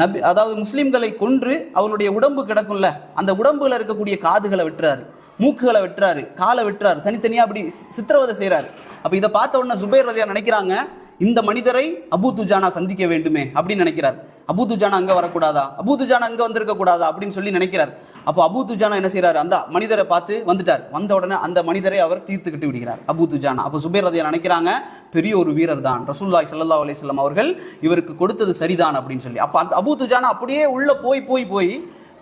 நபி அதாவது முஸ்லிம்களை கொன்று அவருடைய உடம்பு கிடக்கும்ல, அந்த உடம்புல இருக்கக்கூடிய காதுகளை வெட்டுறாரு, மூக்குகளை வெட்டுறாரு, காலை வெட்டுறாரு, தனித்தனியா அப்படி சித்திரவதை செய்யறாரு. அப்ப இதை பார்த்த உடனே சுபைர் ரலியல்லாஹு நினைக்கிறாங்க, இந்த மனிதரை அபூ துஜானா சந்திக்க வேண்டுமே அப்படின்னு நினைக்கிறார். அபூ துஜானா அங்க வரக்கூடாதா, அபூ துஜானா அங்க வந்திருக்க கூடாதா அப்படின்னு சொல்லி நினைக்கிறார். அப்போ அபூ துஜானா என்ன செய்யறாரு, அந்த மனிதரை பார்த்து வந்துட்டார். வந்த உடனே அந்த மனிதரை அவர் தீர்த்துக்கிட்டு விடுகிறார், அபூ துஜானா. அப்போ சுபைர் ரலியல்லாஹு நினைக்கிறாங்க, பெரிய ஒரு வீரர் தான், ரசூலுல்லாஹி ஸல்லல்லாஹு அலைஹி வஸல்லம் அவர்கள் இவருக்கு கொடுத்தது சரிதான் அப்படின்னு சொல்லி. அப்ப அந்த அபூ துஜானா அப்படியே உள்ள போய்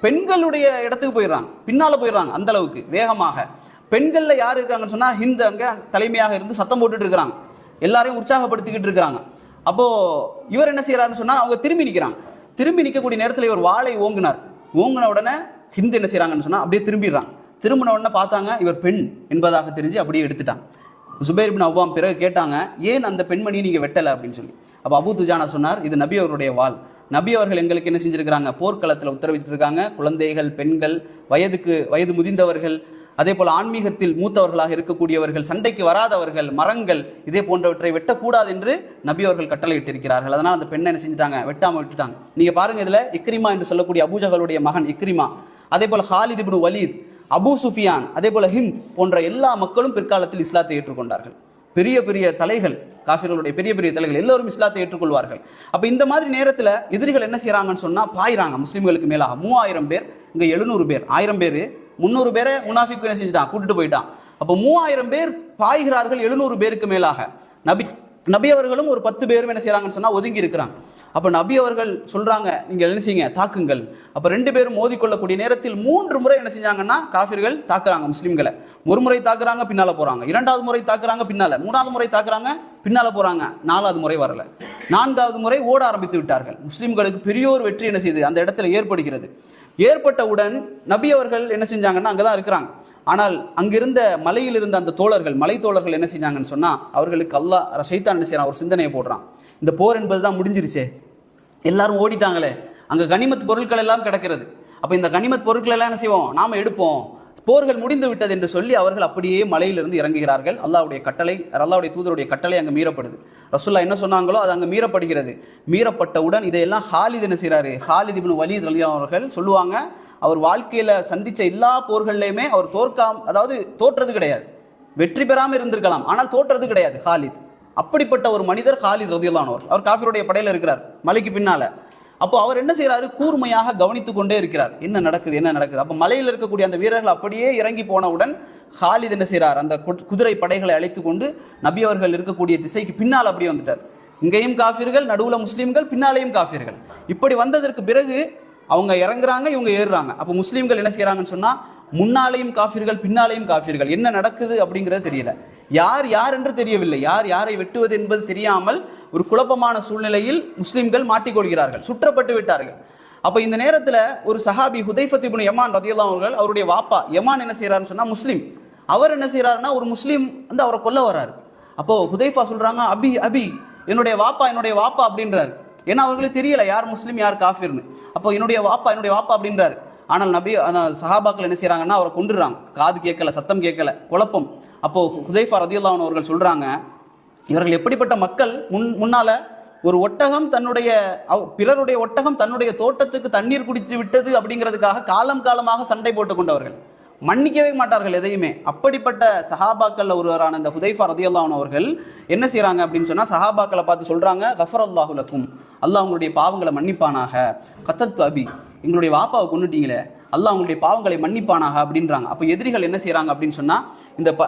பெண்களுடைய இடத்துக்கு போயிடுறாங்க, பின்னால போயிடுறாங்க. அந்த அளவுக்கு வேகமாக பெண்கள்ல யார் இருக்காங்கன்னு சொன்னா ஹிந்த் அங்க தலைமையாக இருந்து சத்தம் போட்டுட்டு இருக்கிறாங்க, எல்லாரையும் உற்சாகப்படுத்திக்கிட்டு இருக்கிறாங்க. அப்போ இவர் என்ன செய்யறாருன்னு சொன்னா, அவங்க திரும்பி நிற்கிறாங்க. திரும்பி நிற்கக்கூடிய நேரத்தில் இவர் வாளை ஓங்கின உடனே ஹிந்த் என்ன செய்யறாங்கன்னு சொன்னா அப்படியே திரும்பிடுறாங்க. திரும்பின உடனே பார்த்தாங்க, இவர் பெண் என்பதாக தெரிஞ்சு அப்படியே எடுத்துட்டாங்க. சுபைர் இப்னு அவ்வாம் பிறகு கேட்டாங்க, ஏன் அந்த பெண்மணியை நீங்க வெட்டல அப்படின்னு சொல்லி. அப்ப அபூ துஜானா சொன்னார், இது நபி அவருடைய வாள், நபி அவர்கள் எங்களுக்கு என்ன செஞ்சிருக்கிறாங்க, போர்க்களத்தில் உத்தரவிட்டு இருக்காங்க, குழந்தைகள், பெண்கள், வயது முதிர்ந்தவர்கள், அதே போல ஆன்மீகத்தில் மூத்தவர்களாக இருக்கக்கூடியவர்கள், சண்டைக்கு வராதவர்கள், மரங்கள், இதே போன்றவற்றை வெட்டக்கூடாது என்று நபி அவர்கள் கட்டளையிட்டிருக்கிறார்கள். அதனால் அந்த பெண்ணை என்ன செஞ்சுட்டாங்க, வெட்டாம விட்டுட்டாங்க. நீங்க பாருங்க, இதுல இக்ரிமா என்று சொல்லக்கூடிய அபூஜஹலுடைய மகன் இக்ரிமா, அதே போல ஹாலித் இப்னு வலீத், அபூ சுஃபியான், அதே போல ஹிந்த் போன்ற எல்லா மக்களும் பிற்காலத்தில் இஸ்லாத்தை ஏற்றுக்கொண்டார்கள். பெரிய பெரிய தலைகள், காஃபிர்களுடைய பெரிய பெரிய தலைகள் எல்லோரும் இஸ்லாத்தை ஏற்றுக்கொள்வார்கள். அப்ப இந்த மாதிரி நேரத்தில் எதிரிகள் என்ன செய்யறாங்கன்னு சொன்னா, பாயிறாங்க முஸ்லிம்களுக்கு மேலாக. 3000 பேர், இங்க 700 பேர், 1000 பேர், 300 பேரை முனாஃபிக் என்ன செஞ்சுட்டான், கூட்டிட்டு போயிட்டான். அப்போ 3000 பேர் பாய்கிறார்கள் 700 பேருக்கு மேலாக. நபி அவர்களும் ஒரு 10 பேரும் என்ன செய்யறாங்கன்னு சொன்னா ஒதுங்கி இருக்கிறாங்க. அப்ப நபி அவர்கள் சொல்றாங்க, நீங்க என்ன செய்யுங்க, தாக்குங்கள். அப்ப 2 பேரும் மோதிக்கொள்ளக்கூடிய நேரத்தில் 3 முறை என்ன செஞ்சாங்கன்னா காஃபிர்கள் தாக்குறாங்க முஸ்லிம்களை. ஒரு முறை தாக்குறாங்க, பின்னால போறாங்க, 2வது முறை தாக்குறாங்க, பின்னால, 3வது முறை தாக்குறாங்க, பின்னால போறாங்க, 4வது முறை வரல, 4வது முறை ஓட ஆரம்பித்து விட்டார்கள். முஸ்லிம்களுக்கு பெரிய ஒரு வெற்றி என்ன செய்யுது, அந்த இடத்துல ஏற்படுகிறது. ஏற்பட்டவுடன் நபி அவர்கள் என்ன செஞ்சாங்கன்னா, அங்கதான் இருக்கிறாங்க. ஆனால் அங்கிருந்த மலையில் இருந்த அந்த தோழர்கள், மலை தோழர்கள் என்ன செஞ்சாங்கன்னு சொன்னா, அவர்களுக்கு அல்லாஹ் ஷைத்தான் என்ன செய்யறான், ஒரு சிந்தனையை போடுறான். இந்த போர் என்பது தான் முடிஞ்சிருச்சே, எல்லாரும் ஓடிட்டாங்களே, அங்க கனிமத் பொருட்கள் எல்லாம் கிடக்கிறது, அப்ப இந்த கனிமத் பொருட்கள் எல்லாம் என்ன செய்வோம், நாம எடுப்போம், போர்கள் முடிந்து விட்டது என்று சொல்லி அவர்கள் அப்படியே மலையிலிருந்து இறங்குகிறார்கள். அல்லாஹ்வுடைய கட்டளை, அல்லாஹ்வுடைய தூதருடைய கட்டளை அங்கே மீறப்படுது. ரசூலுல்லாஹ் என்ன சொன்னாங்களோ அது அங்கே மீறப்படுகிறது. மீறப்பட்டவுடன் இதையெல்லாம் ஹாலித் என்ன செய்யறாரு, ஹாலித் இப்னு வலீத் ரலியல்லாஹு அவர்கள் சொல்லுவாங்க, அவர் வாழ்க்கையில சந்திச்ச எல்லா போர்கள்லையுமே அவர் அதாவது தோற்றது கிடையாது, வெற்றி பெறாம இருந்திருக்கலாம், ஆனால் தோற்றது கிடையாது ஹாலித். அப்படிப்பட்ட ஒரு மனிதர் ஹாலித் ரலியல்லாஹு அன்ஹு. அவர் காஃபிருடைய படையில இருக்கிறார், மலைக்கு பின்னால. அப்போ அவர் என்ன செய்யறாரு, கூர்மையாக கவனித்துக் கொண்டே இருக்கிறார், என்ன நடக்குது. அப்ப மலையில் இருக்கக்கூடிய அந்த வீரர்கள் அப்படியே இறங்கி போனவுடன் ஹாலித் என்ன செய்யறார், அந்த குதிரை படைகளை அழைத்து கொண்டு நபி அவர்கள் இருக்கக்கூடிய திசைக்கு பின்னால் அப்படியே வந்துட்டார். இங்கேயும் காஃபிர்கள், நடுவுல முஸ்லீம்கள், பின்னாலேயும் காஃபிர்கள். இப்படி வந்ததற்கு பிறகு அவங்க இறங்குறாங்க, இவங்க ஏறுறாங்க. அப்போ முஸ்லீம்கள் என்ன செய்யறாங்கன்னு சொன்னா, முன்னாலேயும் காஃபிர்கள், பின்னாலேயும் காஃபிர்கள். என்ன நடக்குது அப்படிங்கிறது தெரியல, யார் என்று தெரியவில்லை, யாரை வெட்டுவது என்பது தெரியாமல் ஒரு குழப்பமான சூழ்நிலையில் முஸ்லிம்கள் மாட்டிக்கொள்கிறார்கள், சுற்றப்பட்டு விட்டார்கள். அப்ப இந்த நேரத்தில் ஒரு சஹாபி ஹுதைஃபத் இப்னு யமான் ரலியல்லாஹு அவர்கள், அவருடைய வாப்பா யமான் என்ன செய்யறாருன்னு சொன்னா முஸ்லீம், அவர் என்ன செய்யறாருன்னா ஒரு முஸ்லீம் வந்து அவரை கொல்ல வர்றாரு. அப்போ ஹுதைஃபா சொல்றாங்க, அபி என்னுடைய வாப்பா அப்படின்றாரு. ஏன்னா அவர்களுக்கு தெரியல யார் முஸ்லீம் யார் காஃபிர்னு. அப்போ என்னுடைய வாப்பா அப்படின்றாரு. ஆனால் சஹாபாக்கள் என்ன செய்யறாங்கன்னா அவரை கொண்டுறாங்க, காது கேட்கல, சத்தம் கேட்கல, குழப்பம். அப்போ ஹுதைஃபா ரலியல்லாஹு அன்ஹு அவர்கள் சொல்றாங்க, இவர்கள் எப்படிப்பட்ட மக்கள், முன்னால ஒரு ஒட்டகம் பிறருடைய ஒட்டகம் தன்னுடைய தோட்டத்துக்கு தண்ணீர் குடித்து விட்டது அப்படிங்கிறதுக்காக காலமாக சண்டை போட்டுக் கொண்டவர்கள். மன்னிக்கவே மாட்டார்கள் எதையுமே. அப்படிப்பட்ட சஹாபாக்கள்ல ஒருவரான இந்த ஹுதைஃபா ரலியல்லாஹு அன்ஹு அவர்கள் என்ன செய்றாங்க அப்படின்னு சொன்னா, சஹாபாக்களை பார்த்து சொல்றாங்க, கஃபரல்லாஹு லக்கும், அல்லாஹ் உங்களுடைய பாவங்களை மன்னிப்பானாக. கத்தத்து அபி, எங்களுடைய வாப்பாவை கொன்னுட்டீங்களே, அல்லாஹ் உங்களுடைய பாவங்களை மன்னிப்பானாக அப்படின்றாங்க. அப்போ எதிரிகள் என்ன செய்யறாங்க அப்படின்னு சொன்னா,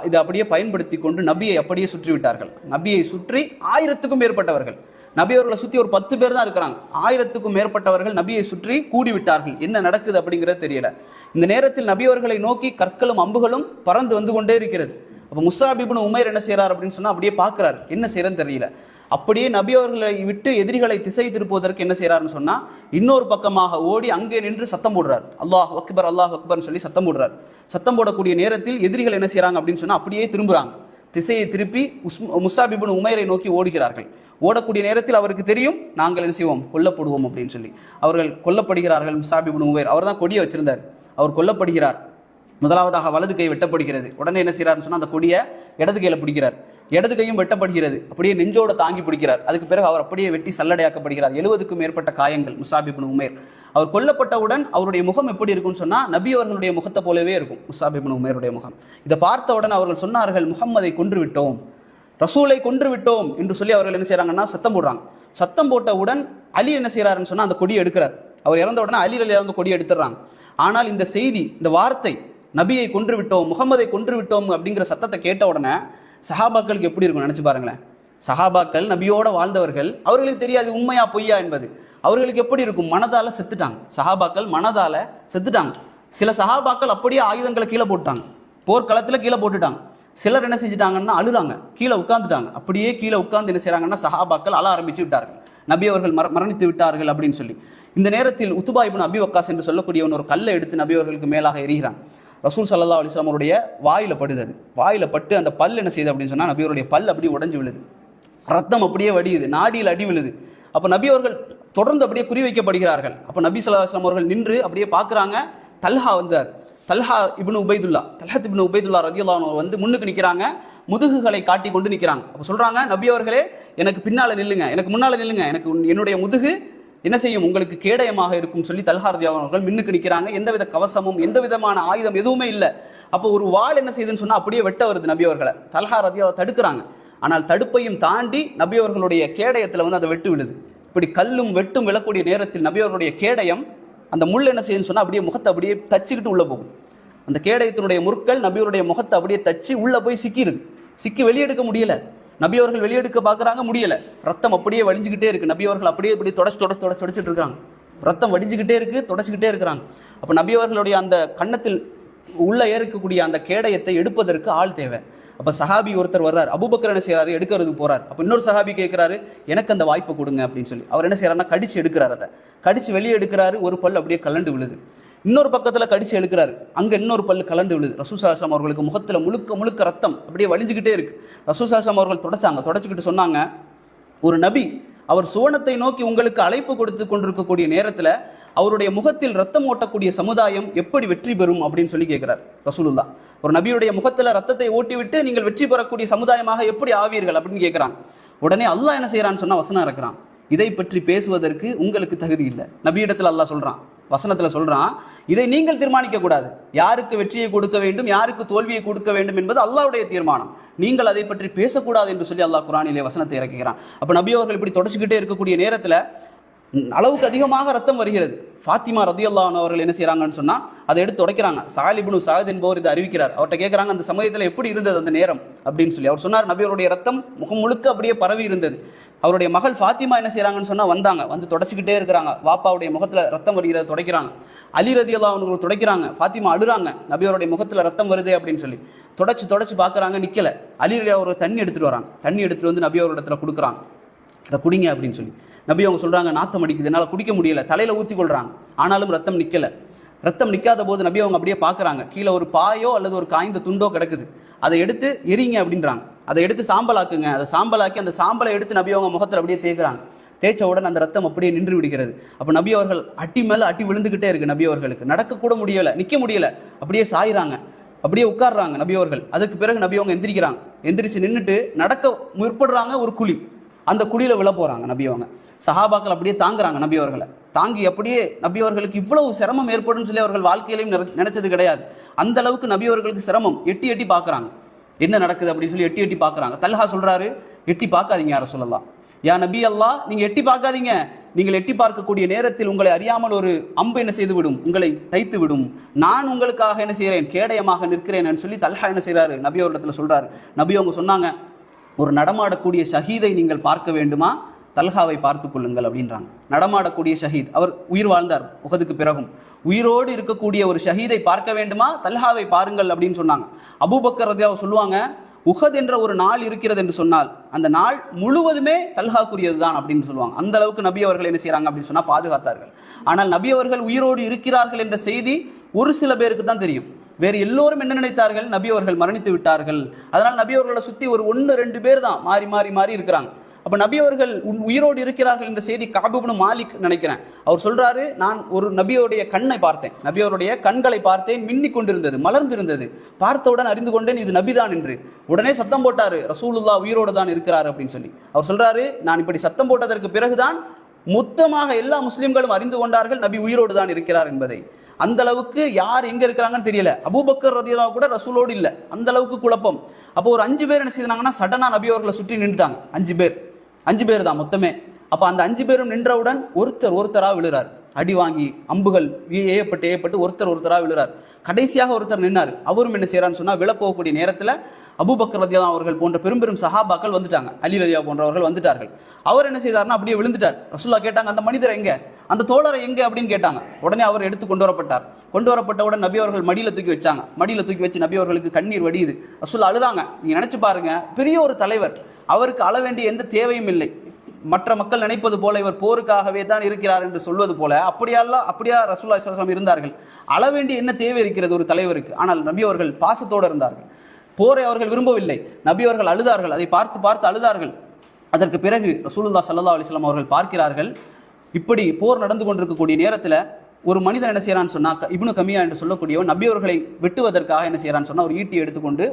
இதை அப்படியே பயன்படுத்தி கொண்டு நபியை அப்படியே சுற்றி விட்டார்கள். நபியை சுற்றி 1000க்கும் மேற்பட்டவர்கள், நபி அவர்களை சுற்றி ஒரு 10 பேர் தான் இருக்கிறாங்க, 1000க்கும் மேற்பட்டவர்கள் நபியை சுற்றி கூடி விட்டார்கள். என்ன நடக்குது அப்படிங்கிறது தெரியல. இந்த நேரத்தில் நபி அவர்களை நோக்கி கற்களும் அம்புகளும் பறந்து வந்து கொண்டே இருக்கிறது. அப்போ முஸ்அப் இப்னு உமைர் என்ன செய்யறாரு அப்படின்னு சொன்னா, அப்படியே பார்க்கிறார், என்ன செய்யறன்னு தெரியல. அப்படியே நபி அவர்களை விட்டு எதிரிகளை திசை திருப்புவதற்கு என்ன செய்யறாருன்னு சொன்னா, இன்னொரு பக்கமாக ஓடி அங்கே நின்று சத்தம் போடுறார், அல்லாஹ் அக்பர் அல்லாஹ் அக்பர்னு சொல்லி சத்தம் போடுறார். சத்தம் போடக்கூடிய நேரத்தில் எதிரிகள் என்ன செய்யறாங்க அப்படின்னு சொன்னா, அப்படியே திரும்புறாங்க, திசையை திருப்பி முஸ்அப் இப்னு உமைரை நோக்கி ஓடுகிறார்கள். ஓடக்கூடிய நேரத்தில் அவருக்கு தெரியும், நாங்கள் என்ன செய்வோம், கொல்லப்படுவோம் அப்படின்னு சொல்லி. அவர்கள் கொல்லப்படுகிறார்கள். முஸ்அப் இப்னு உமைர் அவர் தான் கொடியை வச்சிருந்தார், அவர் கொல்லப்படுகிறார். முதலாவதாக வலது கை வெட்டப்படுகிறது. உடனே என்ன செய்யறாருன்னு சொன்னா, அந்த கொடியை இடது கையில பிடிக்கிறார், இடது கையும் வெட்டப்படுகிறது, அப்படியே நெஞ்சோட தாங்கி பிடிக்கிறார். அதுக்கு பிறகு அவர் அப்படியே வெட்டி சல்லடையாக்கப்படுகிறார். 70க்கும் மேற்பட்ட காயங்கள் முஸ்அப் இப்னு உமைர். அவர் கொல்லப்பட்டவுடன் அவருடைய முகம் எப்படி இருக்கும்னு சொன்னா, நபி அவர்களுடைய முகத்தை போலவே இருக்கும் முஸ்அப் இப்னு உமைருடைய முகம். இதை பார்த்தவுடன் அவர்கள் சொன்னார்கள், முஹம்மதை கொன்று விட்டோம், ரசூலை கொன்று விட்டோம் என்று சொல்லி அவர்கள் என்ன செய்யறாங்கன்னா சத்தம் போடுறாங்க. சத்தம் போட்டவுடன் அலி என்ன செய்யறாருன்னு சொன்னா, அந்த கொடியை எடுக்கிறார். அவர் இறந்த உடனே அலி ரலியல்லாஹு அன்ஹு கொடியை எடுத்துறாங்க. ஆனால் இந்த செய்தி, இந்த வார்த்தை, நபியை கொன்று விட்டோம், முகமதை கொன்று விட்டோம் அப்படிங்கிற சத்தத்தை கேட்ட உடனே சஹாபாக்களுக்கு எப்படி இருக்கும் நினைச்சு பாருங்களேன். சஹாபாக்கள் நபியோட வாழ்ந்தவர்கள், அவர்களுக்கு தெரியாது உண்மையா பொய்யா என்பது. அவர்களுக்கு எப்படி இருக்கும், மனதால செத்துட்டாங்க. சஹாபாக்கள் மனதால செத்துட்டாங்க. சில சஹாபாக்கள் அப்படியே ஆயுதங்களை கீழே போட்டாங்க, போர்க்களத்தில் கீழே போட்டுட்டாங்க. சிலர் என்ன செஞ்சுட்டாங்கன்னா அழுறாங்க, கீழே உட்கார்ந்துட்டாங்க. அப்படியே கீழே உட்கார்ந்து என்ன செய்யறாங்கன்னா சஹாபாக்கள் அழ ஆரம்பிச்சு விட்டார்கள், நபி அவர்கள் மரணித்து விட்டார்கள் அப்படின்னு சொல்லி. இந்த நேரத்தில் உத்பா இப்னு அபி வக்காஸ் என்று சொல்லக்கூடியவன் ஒரு கல்லை எடுத்து நபி அவர்களுக்கு மேலாக எறிகிறான். ரசூல் ஸல்லல்லாஹு அலைஹி வஸல்லம் அவருடைய வாயில படுது. அது வாயில பட்டு அந்த பல் என்ன செய்யுது அப்படின்னு சொன்னா, நபி அவருடைய பல் அப்படியே உடைஞ்சு விழுது, ரத்தம் அப்படியே வடியுது, நாடியில் அடி விழுது. அப்போ நபி அவர்கள் தொடர்ந்து அப்படியே குறி வைக்கப்படுகிறார்கள். அப்போ நபி ஸல்லல்லாஹு அலைஹி வஸல்லம் அவர்கள் நின்று அப்படியே பார்க்குறாங்க. தல்ஹா வந்தார், தல்ஹா இப்னு உபைதுல்லா, தல்ஹத் இப்னு உபைதுல்லா ரலியல்லாஹு அன்ஹு வந்து முன்னுக்கு நிற்கிறாங்க, முதுகுகளை காட்டி கொண்டு நிற்கிறாங்க. அப்போ சொல்றாங்க, நபி அவர்களே எனக்கு பின்னால நில்லுங்க, எனக்கு முன்னால நில்லுங்க, எனக்கு என்னுடைய முதுகு என்ன செய்யும், உங்களுக்கு கேடயமாக இருக்கும் சொல்லி தல்ஹா ரலியல்லாஹு அன்ஹு அவர்கள் முன்னுக்கு நிற்கிறாங்க. எந்தவித கவசமும் எந்த விதமான ஆயுதம் எதுவுமே இல்லை. அப்போ ஒரு வாள் என்ன செய்யுதுன்னு சொன்னா அப்படியே வெட்ட வருது நபி அவர்களை. தல்ஹா ரலியல்லாஹு தடுக்கிறாங்க. ஆனால் தடுப்பையும் தாண்டி நபி அவர்களுடைய கேடயத்தில் வந்து அதை வெட்டு விடுது. இப்படி கல்லும் வெட்டும் விழக்கூடிய நேரத்தில் நபி அவர்களுடைய கேடயம் அந்த முள் என்ன செய்யுதுன்னு சொன்னா அப்படியே முகத்தை அப்படியே தச்சுக்கிட்டு உள்ள போகுது. அந்த கேடயத்தினுடைய முற்கள் நபியவருடைய முகத்தை அப்படியே தச்சு உள்ள போய் சிக்கிடுது. சிக்கி வெளியெடுக்க முடியல. நபி அவர்கள் வெளியெடுக்க பார்க்குறாங்க, முடியல. ரத்தம் அப்படியே வடிஞ்சுக்கிட்டே இருக்கு. நபி அவர்கள் அப்படியே இப்படி தொடச்சிட்டு இருக்காங்க. ரத்தம் வடிஞ்சுக்கிட்டே இருக்கு, தொடச்சிக்கிட்டே இருக்கிறாங்க. அப்போ நபி அவர்களுடைய அந்த கன்னத்தில் உள்ள ஏற்கக்கூடிய அந்த கேடயத்தை எடுப்பதற்கு ஆள் தேவை. அப்போ சஹாபி ஒருத்தர் வர்றார், அபூபக்கர் என்ன செய்யறாரு, எடுக்கிறதுக்கு போறார். அப்போ இன்னொரு சஹாபி கேட்கிறாரு, எனக்கு அந்த வாய்ப்பை கொடுங்க அப்படின்னு சொல்லி. அவர் என்ன செய்யறாருன்னா கடிச்சு எடுக்கிறார். அதை கடிச்சு வெளியே எடுக்கிறாரு. ஒரு பல் அப்படியே கலண்டு விழுது. இன்னொரு பக்கத்தில் கடிச்சு எடுக்கிறாரு, அங்கே இன்னொரு பல்லு கலண்டு விழுது. ரசூல் ஸல்லல்லாஹு அலைஹி வஸல்லம் அவர்களுக்கு முகத்தில் முழுக்க ரத்தம் அப்படியே வலிஞ்சுக்கிட்டே இருக்கு. ரசூல் ஸல்லல்லாஹு அலைஹி வஸல்லம் அவர்கள் தொடச்சிக்கிட்டு சொன்னாங்க, ஒரு நபி அவர் சுவனத்தை நோக்கி உங்களுக்கு அழைப்பு கொடுத்து கொண்டிருக்கக்கூடிய நேரத்தில் அவருடைய முகத்தில் ரத்தம் ஓட்டக்கூடிய சமுதாயம் எப்படி வெற்றி பெறும் அப்படின்னு சொல்லி கேட்கிறார் ரசூலுல்லாஹ். ஒரு நபியுடைய முகத்தில் ரத்தத்தை ஓட்டி விட்டு நீங்கள் வெற்றி பெறக்கூடிய சமுதாயமாக எப்படி ஆவீர்கள் அப்படின்னு கேட்கிறான். உடனே அல்லாஹ் என்ன செய்யறான்னு சொன்னா வசனம் இறக்குறான், இதை பற்றி பேசுவதற்கு உங்களுக்கு தகுதி இல்லை. நபியிடத்தில் அல்லாஹ் சொல்றான், வசனத்தில் சொல்றான், இதை நீங்கள் தீர்மானிக்க கூடாது. யாருக்கு வெற்றியை கொடுக்க வேண்டும், யாருக்கு தோல்வியை கொடுக்க வேண்டும் என்பது அல்லாஹ்வுடைய தீர்மானம். நீங்கள் அதை பற்றி பேசக்கூடாது என்று சொல்லி அல்லாஹ் குர்ஆனிலே வசனத்தை இறக்குகிறான். அப்போ நபி அவர்கள் இப்படி தொடச்சிக்கிட்டே இருக்கக்கூடிய நேரத்தில் அளவுக்கு அதிகமாக ரத்தம் வருகிறது. ஃபாத்திமா ரலியல்லாஹு அன்ஹா அவர்கள் என்ன செய்யறாங்கன்னு சொன்னா அதை எடுத்து உடைக்கிறாங்க. ஸாலிப் இப்னு ஸஅத் என்பவர் இதை அறிவிக்கிறார். அவர்கிட்ட கேட்குறாங்க, அந்த சமயத்தில் எப்படி இருந்தது அந்த நேரம் அப்படின்னு சொல்லி. அவர் சொன்னார், நபி அவருடைய ரத்தம் முகம் முழுக்க அப்படியே பரவி இருந்தது. அவருடைய மகள் ஃபாத்திமா என்ன செய்யறாங்கன்னு சொன்னா வந்தாங்க, வந்து தொடச்சிக்கிட்டே இருக்கிறாங்க. வாப்பாவுடைய முகத்தில் ரத்தம் வருகிறத துடைக்கிறாங்க. அலி ரலியல்லாஹு அன்ஹு துடைக்கிறாங்க. ஃபாத்திமா அழுறாங்க, நபி அவருடைய முகத்தில் ரத்தம் வருதே அப்படின்னு சொல்லி. தொடச்சு பார்க்குறாங்க, நிற்கல. அலி ரலியல்லாஹு ஒரு தண்ணி எடுத்துட்டு வராங்க. தண்ணி எடுத்துட்டு வந்து நபி அவரோட இடத்துல கொடுக்குறாங்க, அதை குடிங்க அப்படின்னு சொல்லி. நபி அவங்க சொல்றாங்க, நாத்தம் அடிக்குது, என்னால் குடிக்க முடியல. தலையில ஊற்றி கொள்றாங்க, ஆனாலும் ரத்தம் நிற்கல. ரத்தம் நிற்காத போது நபி அவங்க அப்படியே பார்க்குறாங்க, கீழே ஒரு பாயோ அல்லது ஒரு காய்ந்த துண்டோ கிடக்குது, அதை எடுத்து எரிங்க அப்படின்றாங்க. அதை எடுத்து சாம்பலாக்குங்க. அதை சாம்பலாக்கி அந்த சாம்பலை எடுத்து நபி அவங்க முகத்தில் அப்படியே தேய்க்கிறாங்க. தேய்ச்ச உடனே அந்த ரத்தம் அப்படியே நின்று விடுகிறது. அப்போ நபி அவர்கள் அட்டி மேலே அட்டி விழுந்துக்கிட்டே இருக்கு. நபி அவர்களுக்கு நடக்கக்கூட முடியலை, நிற்க முடியல. அப்படியே சாயிறாங்க, அப்படியே உட்கார்றாங்க நபி அவர்கள். அதுக்கு பிறகு நபி அவங்க எந்திரிக்கிறாங்க. எந்திரிச்சு நின்றுட்டு நடக்க முற்படுறாங்க. ஒரு குழி, அந்த குழியில விழ போறாங்க நபி அவங்க. சஹாபாக்கள் அப்படியே தாங்குறாங்க நபி அவர்களை. தாங்கி அப்படியே நபி அவர்களுக்கு இவ்வளவு சிரமம் ஏற்படும் சொல்லி அவர்கள் வாழ்க்கையிலையும் நினைச்சது கிடையாது. அந்த அளவுக்கு நபி அவர்களுக்கு சிரமம். எட்டி எட்டி பார்க்குறாங்க என்ன நடக்குது அப்படின்னு சொல்லி எட்டி எட்டி பார்க்குறாங்க. தல்ஹா சொல்றாரு, எட்டி பார்க்காதீங்க யார சொல்லலாம், யா நபி அல்லாஹ், நீங்க எட்டி பார்க்காதீங்க. நீங்கள் எட்டி பார்க்கக்கூடிய நேரத்தில் உங்களை அறியாமல் ஒரு அம்பு என்ன செய்து விடும், உங்களை தைத்து விடும். நான் உங்களுக்காக என்ன செய்கிறேன், கேடயமாக நிற்கிறேன் சொல்லி தல்ஹா என்ன செய்யறாரு, நபி அவரிடத்துல சொல்றாரு. நபி அவங்க சொன்னாங்க, ஒரு நடமாடக்கூடிய ஷஹீதை நீங்கள் பார்க்க வேண்டுமா, தல்ஹாவை பார்த்து கொள்ளுங்கள் அப்படின்றாங்க. நடமாடக்கூடிய ஷஹீத், அவர் உயிர் வாழ்ந்தார் உஹதுக்கு பிறகும். உயிரோடு இருக்கக்கூடிய ஒரு ஷஹீதை பார்க்க வேண்டுமா, தல்ஹாவை பாருங்கள் அப்படின்னு சொன்னாங்க. அபூபக்கர் ரலியல்லாஹு சொல்லுவாங்க, உஹத் என்ற ஒரு நாள் இருக்கிறது என்று சொன்னால் அந்த நாள் முழுவதுமே தல்ஹாக்குரியது தான் அப்படின்னு சொல்லுவாங்க. அந்த அளவுக்கு நபி அவர்கள் என்ன செய்யறாங்க அப்படின்னு சொன்னா பாதுகாத்தார்கள். ஆனால் நபி அவர்கள் உயிரோடு இருக்கிறார்கள் என்ற செய்தி ஒரு சில பேருக்கு தான் தெரியும். வேறு எல்லோரும் என்ன நினைத்தார்கள், நபி அவர்கள் மரணித்து விட்டார்கள். அதனால் நபி அவர்களை சுத்தி ஒரு 1-2 பேர் தான் மாறி மாறி மாறி இருக்கிறாங்க. அப்ப நபி அவர்கள் உயிரோடு இருக்கிறார்கள் என்ற செய்தி கஅப் இப்னு மாலிக் நினைக்கிறேன், அவர் சொல்றாரு, நான் ஒரு நபியோடைய கண்ணை பார்த்தேன், நபியோருடைய கண்களை பார்த்தேன், மின்னிக் கொண்டிருந்தது, மலர்ந்திருந்தது. பார்த்தவுடன் அறிந்து கொண்டேன் இது நபிதான் என்று. உடனே சத்தம் போட்டாரு, ரசூலுல்லாஹ் உயிரோடு தான் இருக்கிறார் அப்படின்னு சொல்லி. அவர் சொல்றாரு, நான் இப்படி சத்தம் போட்டதற்கு பிறகுதான் மொத்தமாக எல்லா முஸ்லிம்களும் அறிந்து கொண்டார்கள் நபி உயிரோடு தான் இருக்கிறார் என்பதை. அந்த அளவுக்கு யார் எங்க இருக்கிறாங்கன்னு தெரியல. அபூபக்கர் ரலியல்லாஹு கூட ரசூலோடு இல்லை, அந்த அளவுக்கு குழப்பம். அப்போ ஒரு 5 பேர் என்ன செய்தாங்கன்னா சடனா நபி அவர்களை சுற்றி நின்றுட்டாங்க. 5 பேர் தான் மொத்தமே. அப்ப அந்த 5 பேரும் நின்றவுடன் ஒருத்தரா விழுறார். அடி வாங்கி அம்புகள் ஏற்பட்டு ஒருத்தரா விழுறார். கடைசியாக ஒருத்தர் நின்னார். அவரும் என்ன செய்யறான்னு சொன்னா, விழப்போகக்கூடிய நேரத்தில் அபூபக்கர் ரலியல்லாஹு அவர்கள் போன்ற பெரும் சஹாபாக்கள் வந்துட்டாங்க, அலி ரலியல்லாஹு போன்றவர்கள் வந்துட்டார்கள். அவர் என்ன செய்தார்னா அப்படியே விழுந்துட்டார். ரசூலுல்லாஹ் கேட்டாங்க, அந்த மனிதர் எங்க, அந்த தோழரை எங்க அப்படின்னு கேட்டாங்க. உடனே அவர் எடுத்து கொண்டு வரப்பட்டவுடன் நபி அவர்கள் மடியில தூக்கி வச்சாங்க. மடியில தூக்கி வச்சு நபி அவர்களுக்கு கண்ணீர் வடியுது. ரசூலுல்லாஹ் அழுதாங்க. நீங்க நினைச்சு பாருங்க, பெரிய ஒரு தலைவர், அவருக்கு அழ வேண்டிய எந்த தேவையும் இல்லை. மற்ற மக்கள் நினைப்பது போல இவர் போருக்காகவே தான் இருக்கிறார் என்று சொல்வது போல அப்படியா ரசூலுல்லாஹி ஸல்லல்லாஹு அலைஹி வஸல்லம் இருந்தார்கள். அழ வேண்டிய என்ன தேவை இருக்கிறது ஒரு தலைவருக்கு? ஆனால் நபி அவர்கள் பாசத்தோடு இருந்தார்கள். போரை அவர்கள் விரும்பவில்லை. நபி அவர்கள் அழுதார்கள், அதை பார்த்து அழுதார்கள். அதற்கு பிறகு ரசூலுல்லாஹி ஸல்லல்லாஹு அலைஹி வஸல்லம் அவர்கள் பார்க்கிறார்கள், இப்படி போர் நடந்து கொண்டிருக்கக்கூடிய நேரத்தில் ஒரு மனிதன் என்ன செய்யறான்னு சொன்னா, இப்னு கமியா என்று சொல்லக்கூடியவன் நபி அவர்களை வெட்டுவதற்காக என்ன செய்யறான்னு சொன்னா, ஒரு ஈட்டி எடுத்துக்கொண்டு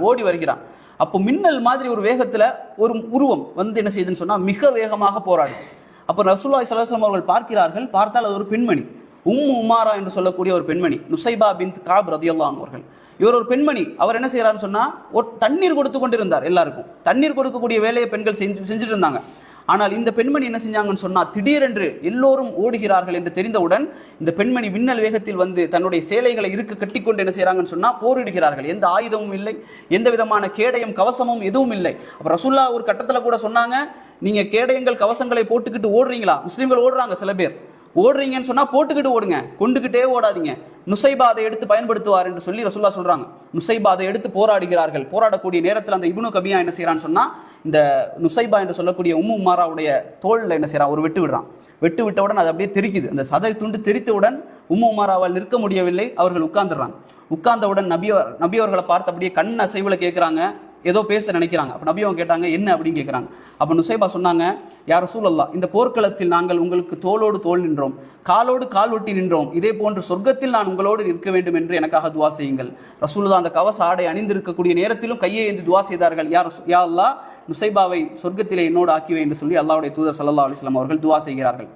ஓடி வருகிறான். அப்போ மின்னல் மாதிரி ஒரு வேகத்துல ஒரு உருவம் வந்து என்ன செய்யுதுன்னு சொன்னா, மிக வேகமாக போராடு. அப்போ ரசூலுல்லாஹி ஸல்லல்லாஹு அலைஹி வஸல்லம் அவர்கள் பார்க்கிறார்கள். பார்த்தால் அது ஒரு பெண்மணி, உம்மாரா என்று சொல்லக்கூடிய ஒரு பெண்மணி, நுசைபா பின்த் கஅப் ரலியல்லாஹு அன்ஹு அவர்கள். இவர் ஒரு பெண்மணி. அவர் என்ன செய்யறாருன்னு சொன்னா, ஒரு தண்ணீர் கொடுத்து கொண்டிருந்தார். எல்லாருக்கும் தண்ணீர் கொடுக்கக்கூடிய வேலையை பெண்கள் செஞ்சுட்டு இருந்தாங்க. ஆனால் இந்த பெண்மணி என்ன செஞ்சாங்கன்னு சொன்னா, திடீரென்று எல்லோரும் ஓடுகிறார்கள் என்று தெரிந்தவுடன் இந்த பெண்மணி மின்னல் வேகத்தில் வந்து தன்னுடைய சேலைகளை கட்டிக்கொண்டு என்ன செய்யறாங்கன்னு சொன்னா, போரிடுகிறார்கள். எந்த ஆயுதமும் இல்லை, எந்த விதமான கேடயம் கவசமும் எதுவும் இல்லை. அப்ப ரசூலுல்லாஹ் ஒரு கட்டத்துல கூட சொன்னாங்க, நீங்க கேடயங்கள் கவசங்களை போட்டுக்கிட்டு ஓடுறீங்களா, முஸ்லிம்கள் ஓடுறாங்க சில பேர், ஓடுறீங்கன்னு சொன்னா போட்டுக்கிட்டு ஓடுங்க, கொண்டுகிட்டே ஓடாதீங்க. நுசைபா அதை எடுத்து பயன்படுத்துவார் என்று சொல்லி ரசூலுல்லாஹ் சொல்றாங்க. நுசைபா அதை எடுத்து போராடுகிறார்கள். போராடக்கூடிய நேரத்தில் அந்த இப்னு கமியா என்ன செய்யறான்னு சொன்னா, இந்த நுசைபா என்று சொல்லக்கூடிய உம்மாராவுடைய தோல்ல என்ன செய்யறான், ஒரு வெட்டு விட்டவுடன் அது அப்படியே தெரிக்குது. அந்த சதை துண்டு தெரித்தவுடன் உம்மாராவால் நிற்க முடியவில்லை. அவர்கள் உட்கார்ந்தவுடன் நபி அவர்களை பார்த்து அப்படியே கண் அசைவுல கேட்கிறாங்க, ஏதோ பேச நினைக்கிறாங்க. அப்ப நபி அவங்க கேட்டாங்க, என்ன அப்படின்னு கேட்கிறாங்க. அப்ப நுசைபா சொன்னாங்க, யா ரசூலல்லாஹ், இந்த போர்க்களத்தில் நாங்கள் உங்களுக்கு தோளோடு தோள் நின்றோம், காலோடு கால் ஒட்டி நின்றோம். இதே போன்று சொர்க்கத்தில் நான் உங்களோடு இருக்க வேண்டும் என்று எனக்காக துவா செய்யுங்கள். ரசூலுல்லாஹ் அந்த கவச ஆடை அணிந்திருக்கக்கூடிய நேரத்திலும் கையை ஏந்தி துவா செய்தார்கள். யா அல்லாஹ், நுசைபாவை சொர்க்கத்திலே என்னோடு ஆக்கிவை என்று சொல்லி அல்லாஹ்வுடைய தூதர் ஸல்லல்லாஹு அலைஹி வஸல்லம் அவர்கள் துவா செய்கிறார்கள்.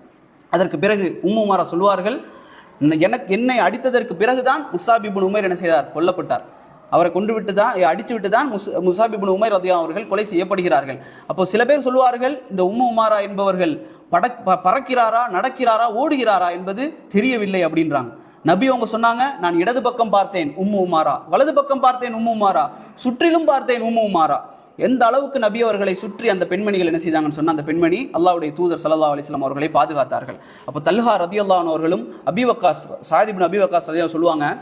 அதற்கு பிறகு உம்முமாரா சொல்வார்கள், என்னை அடித்ததற்கு பிறகுதான் முஸாப் இப்னு உமைர் என்ன செய்தார், கொல்லப்பட்டார். அவரை அடித்து விட்டு தான் முஸாப் இப்னு உமைர் ரலியல்லாஹு அவர்கள் கொலை செய்யப்படுகிறார்கள். அப்போ சில பேர் சொல்வார்கள், இந்த உம்முமாரா என்பவர்கள் பறக்கிறாரா, நடக்கிறாரா, ஓடுகிறாரா என்பது தெரியவில்லை அப்படின்றாங்க. நபி அவங்க சொன்னாங்க, நான் இடது பக்கம் பார்த்தேன் உம்முமாரா, வலது பக்கம் பார்த்தேன் உம்முமாரா, சுற்றிலும் பார்த்தேன் உம்முமாரா. எந்த அளவுக்கு நபி அவர்களை சுற்றி அந்த பெண்மணிகள் என்ன செய்தாங்கன்னு சொன்னா, அந்த பெண்மணி அல்லாஹ்வுடைய தூதர் ஸல்லல்லாஹு அலைஹி வஸல்லம் அவர்களை பாதுகாத்தார்கள். அப்போ தல்ஹா ரலியல்லாஹு அன்ஹு அவர்களும் ஸஅத் இப்னு அபி வக்காஸ் ரலியல்லாஹு சொல்லுவாங்க,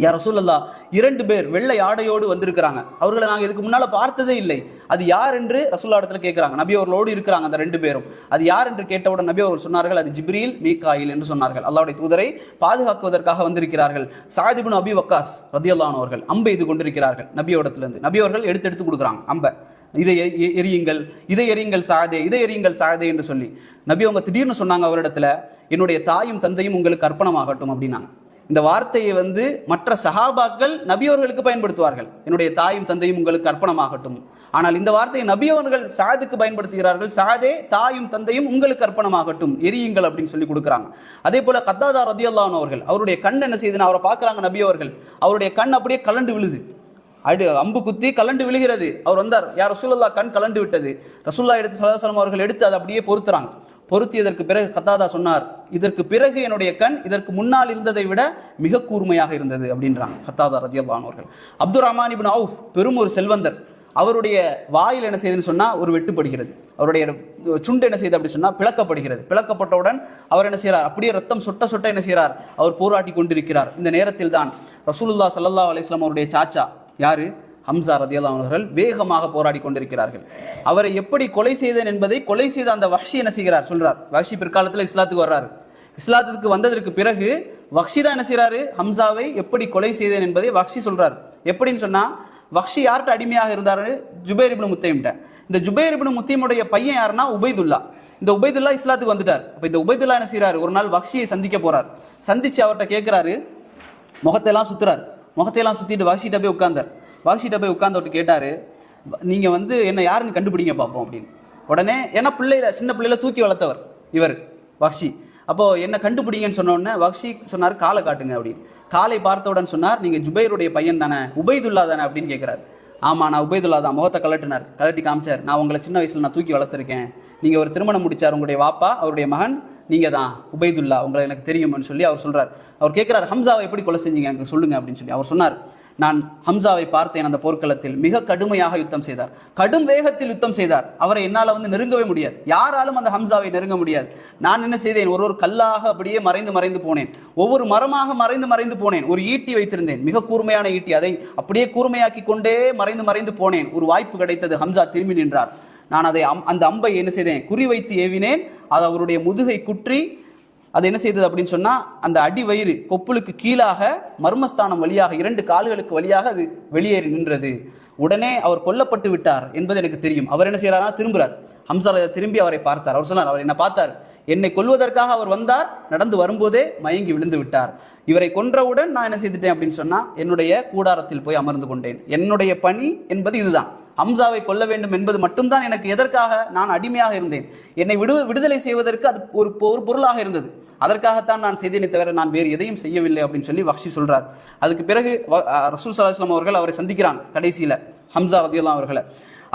யா ரசூலல்லாஹ், 2 பேர் வெள்ளை ஆடையோடு வந்திருக்கிறாங்க, அவர்களை நாங்கள் இதுக்கு முன்னால பார்த்ததே இல்லை, அது யார் என்று ரசூலுல்லாஹ் இடத்துல கேட்கிறாங்க. நபி அவர்களோடு இருக்கிறாங்க அந்த 2 பேரும். அது யார் என்று கேட்டவுடன் நபி அவர்கள் சொன்னார்கள், அது ஜிப்ரீல் மீகாயில் என்று சொன்னார்கள். அல்லாஹ்வுடைய தூதரை பாதுகாக்குவதற்காக வந்திருக்கிறார்கள். ஸஅத் இப்னு அபி வக்காஸ் ரலியல்லாஹு அன்ஹு அவர்கள் அம்பை எய்து கொண்டிருக்கிறார்கள் நபியோடத்திலிருந்து. நபி அவர்கள் எடுத்து கொடுக்குறாங்க அம்பை, இதை எரியுங்கள் ஸஅதே, இதை எரியுங்கள் ஸஅதே என்று சொல்லி. நபி அவங்க திடீர்னு சொன்னாங்க அவரிடத்துல, என்னுடைய தாயும் தந்தையும் உங்களுக்கு அர்ப்பணமாகட்டும் அப்படின்னாங்க. இந்த வார்த்தையை மற்ற சஹாபாக்கள் நபியவர்களுக்கு பயன்படுத்துவார்கள், என்னுடைய தாயும் தந்தையும் உங்களுக்கு அர்ப்பணமாகட்டும். ஆனால் இந்த வார்த்தையை நபியவர்கள் சாதுக்கு பயன்படுத்துகிறார்கள், சாதே தாயும் தந்தையும் உங்களுக்கு அர்ப்பணமாகட்டும், எரியுங்கள் அப்படின்னு சொல்லி கொடுக்குறாங்க. அதே போல கத்தாதா ரலியல்லாஹு அன்ஹு அவர்கள், அவருடைய கண் என்ன செய்யுதுன்னு அவரை பார்க்குறாங்க நபியவர்கள், அவருடைய கண் அப்படியே கலண்டு விழுது, அம்பு குத்தி கலண்டு விழுகிறது. அவர் வந்தார், யார் ரசூலுல்லாஹ் கண் கலண்டு விட்டது. ரசூலுல்லாஹ் எடுத்து ஸல்லல்லாஹு அலைஹி வஸல்லம் அவர்கள் எடுத்து அதை அப்படியே பொறுத்துறாங்க. பொருத்தியதற்கு பிறகு கத்தாதா சொன்னார், இதற்கு பிறகு என்னுடைய கண் இதற்கு முன்னால் இருந்ததை விட மிக கூர்மையாக இருந்தது அப்படின்றாங்க கத்தாதா ரலியல்லாஹு அன்ஹு அவர்கள். அப்துர் ரஹ்மான் இப்னு அவுஃப் பெரும் ஒரு செல்வந்தர், அவருடைய வாயில் என்ன செய்யுதுன்னு சொன்னால் ஒரு வெட்டுப்படுகிறது, அவருடைய சுண்டு என்ன செய்யுது அப்படின்னு சொன்னால் பிளக்கப்படுகிறது. பிளக்கப்பட்டவுடன் அவர் என்ன செய்கிறார், அப்படியே ரத்தம் சொட்ட சொட்ட என்ன செய்கிறார், அவர் போராட்டி கொண்டிருக்கிறார். இந்த நேரத்தில் தான் ரசூலுல்லாஹ் ஸல்லல்லாஹு அலைஹி வஸல்லம் அவருடைய சாச்சா யாரு, ஹம்சா ரலியல்லாஹு அன்ஹு அவர்கள் வேகமாக போராடி கொண்டிருக்கிறார்கள். அவரை எப்படி கொலை செய்தேன் என்பதை கொலை செய்த அந்த வஹ்ஷி என்ன செய்கிறார் சொல்றார். வஹ்ஷி பிற்காலத்தில் இஸ்லாத்துக்கு வர்றாரு. இஸ்லாத்துக்கு வந்ததற்கு பிறகு வஹ்ஷி தான் என்ன செய்கிறாரு, ஹம்சாவை எப்படி கொலை செய்தேன் என்பதை வஹ்ஷி சொல்றாரு. எப்படின்னு சொன்னா, வஹ்ஷி யார்கிட்ட அடிமையாக இருந்தாரு, ஜுபைர் இப்னு முத்தைம்கிட்ட. இந்த ஜுபைர் இப்னு முத்தைமுடைய பையன் யாருன்னா உபைதுல்லா. இந்த உபைதுல்லா இஸ்லாத்துக்கு வந்துட்டார். அப்போ இந்த உபைதுல்லா என்ன செய்கிறார், ஒரு நாள் வஹ்ஷியை சந்திக்க போறார். சந்திச்சு அவர்கிட்ட கேட்கிறாரு, முகத்தையெல்லாம் சுத்துறாரு. முகத்தையெல்லாம் சுத்திட்டு வஹ்ஷிட்ட போய் உட்கார்ந்தார். வஹ்ஷிட்ட போய் உட்கார்ந்துட்டு கேட்டாரு, நீங்க என்ன யாருன்னு கண்டுபிடிங்க பார்ப்போம் அப்படின்னு. உடனே ஏன்னா சின்ன பிள்ளையில தூக்கி வளர்த்தவர் இவர் வஹ்ஷி. அப்போ என்ன கண்டுபிடிங்கன்னு சொன்ன உடனே வஹ்ஷி சொன்னார், காலை காட்டுங்க அப்படின்னு. காலை பார்த்தவுடன் சொன்னார், நீங்க ஜுபைருடைய பையன் தானே, உபைதுல்லா தானே அப்படின்னு கேட்கிறார். ஆமா நான் உபைதுல்லா தான். முகத்தை கலட்டி காமிச்சார், நான் உங்களை சின்ன வயசுல நான் தூக்கி வளர்த்துருக்கேன், நீங்க ஒரு திருமணம் முடிச்சார், உங்களுடைய வாப்பா அவருடைய மகன் நீங்க தான் உபைதுல்லா, உங்களை எனக்கு தெரியும்னு சொல்லி அவர் சொல்றார். அவர் கேட்கிறார், ஹம்சாவை எப்படி கொலை செஞ்சீங்க எனக்கு சொல்லுங்க அப்படின்னு சொல்லி. அவர் சொன்னார், நான் ஹம்சாவை பார்த்தேன், அந்த போர்க்களத்தில் மிக கடுமையாக யுத்தம் செய்தார், கடும் வேகத்தில் யுத்தம் செய்தார், அவரை என்னால் நெருங்கவே முடியாது, யாராலும் அந்த ஹம்சாவை நெருங்க முடியாது. நான் என்ன செய்தேன், ஒரு கல்லாக அப்படியே மறைந்து போனேன், ஒவ்வொரு மரமாக மறைந்து போனேன், ஒரு ஈட்டி வைத்திருந்தேன், மிக கூர்மையான ஈட்டி, அதை அப்படியே கூர்மையாக்கி கொண்டே மறைந்து போனேன். ஒரு வாய்ப்பு கிடைத்தது, ஹம்சா திரும்பி நின்றார். நான் அந்த அம்பை என்ன செய்தேன், குறிவைத்து ஏவினேன். அது அவருடைய முதுகை குற்றி அது என்ன செய்தது அப்படின்னு சொன்னா, அந்த அடி வயிறு கொப்புளுக்கு கீழாக மர்மஸ்தானம் வழியாக 2 கால்களுக்கு வழியாக அது வெளியேறி நின்றது. உடனே அவர் கொல்லப்பட்டு விட்டார் என்பது எனக்கு தெரியும். அவர் என்ன செய்யறாரா, திரும்புறார். ஹம்சா திரும்பி அவரை பார்த்தார். அவர் சொன்னார், அவர் என்ன பார்த்தார், என்னை கொல்வதற்காக அவர் வந்தார், நடந்து வரும்போதே மயங்கி விழுந்து விட்டார். இவரை கொன்றவுடன் நான் என்ன செய்துட்டேன் அப்படின்னு சொன்னா, என்னுடைய கூடாரத்தில் போய் அமர்ந்து கொண்டேன். என்னுடைய பணி என்பது இதுதான், ஹம்சாவை கொல்ல வேண்டும் என்பது மட்டும்தான். எனக்கு எதற்காக, நான் அடிமையாக இருந்தேன், என்னை விடுதலை செய்வதற்கு அது ஒரு பொருளாக இருந்தது, அதற்காகத்தான் நான் செய்தேனே தவிர நான் வேறு எதையும் செய்யவில்லை அப்படின்னு சொல்லி வஹ்ஷி சொல்றார். அதுக்கு பிறகு ரசூல் ஸல்லல்லாஹு அலைஹி வஸல்லம் அவர்கள் அவரை சந்திக்கிறாங்க கடைசியில, ஹம்சா ரலியல்லாஹு அவர்களை.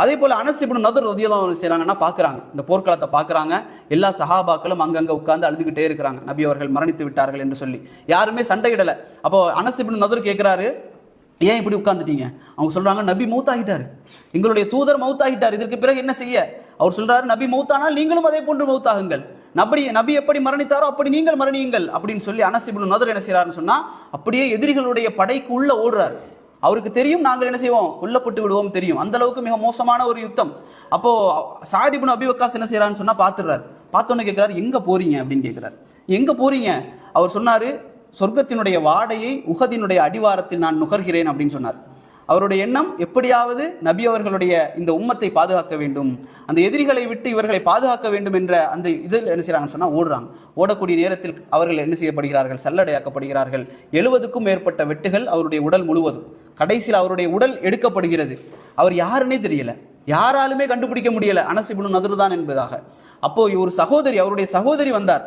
அதே போல அனஸ் இப்னு நதர் ரலியல்லாஹு அன்ஹு செய்றாங்கன்னா பார்க்குறாங்க, இந்த போர்க்களத்தை பார்க்குறாங்க. எல்லா சஹாபாக்களும் அங்கங்கே உட்கார்ந்து அழுதுகிட்டே இருக்கிறாங்க, நபி அவர்கள் மரணித்து விட்டார்கள் என்று சொல்லி. யாருமே சண்டையிடலை. அப்போ அனஸ் இப்னு நதர் கேட்கிறாரு, ஏன் இப்படி உட்கார்ந்துட்டீங்க? அவங்க சொல்றாங்க, நபி மௌத்தாகிட்டார், எங்களுடைய தூதர் மௌத்தாகிட்டார், இதற்கு பிறகு என்ன செய்ய? அவர் சொல்றாரு, நபி மௌத்தானால் நீங்களும் அதே போன்று மௌத்தாகுங்கள், நபி எப்படி மரணித்தாரோ அப்படி நீங்கள் மரணியுங்கள் அப்படின்னு சொல்லி அனஸ் இப்னு நதர் என்ன செய்யறாருன்னு சொன்னா, அப்படியே எதிரிகளுடைய படைக்கு உள்ள ஓடுறாரு. அவருக்கு தெரியும் நாங்கள் என்ன செய்வோம், கொல்லப்பட்டு விடுவோம் தெரியும், அந்த அளவுக்கு மிக மோசமான ஒரு யுத்தம். அப்போ சஅத் இப்னு அபி வக்காஸ் என்ன செய்யறாருன்னு சொன்னா பார்த்துடுறாரு. பார்த்தோன்னு கேட்கிறாரு, எங்க போறீங்க அப்படின்னு கேட்கிறாரு. எங்க போறீங்க? அவர் சொன்னாரு, சொர்க்கத்தினுடைய வாடையை உஹதினுடைய அடிவாரத்தில் நான் நுகர்கிறேன் அப்படின்னு சொன்னார். அவருடைய எண்ணம் எப்படியாவது நபி அவர்களுடைய இந்த உம்மத்தை பாதுகாக்க வேண்டும், அந்த எதிரிகளை விட்டு இவர்களை பாதுகாக்க வேண்டும் என்ற அந்த இதில் என்ன செய்யறாங்கன்னு சொன்னா ஓடுறாங்க. ஓடக்கூடிய நேரத்தில் அவர்கள் என்ன செய்யப்படுகிறார்கள், சல்லடையாக்கப்படுகிறார்கள். 70க்கும் மேற்பட்ட வெட்டுகள் அவருடைய உடல் முழுவதும். கடைசியில் அவருடைய உடல் எடுக்கப்படுகிறது. அவர் யாருன்னே தெரியல, யாராலுமே கண்டுபிடிக்க முடியல, அனஸ் இப்னு நதர் தான் என்பதாக. அப்போ ஒரு சகோதரி, அவருடைய சகோதரி வந்தார்.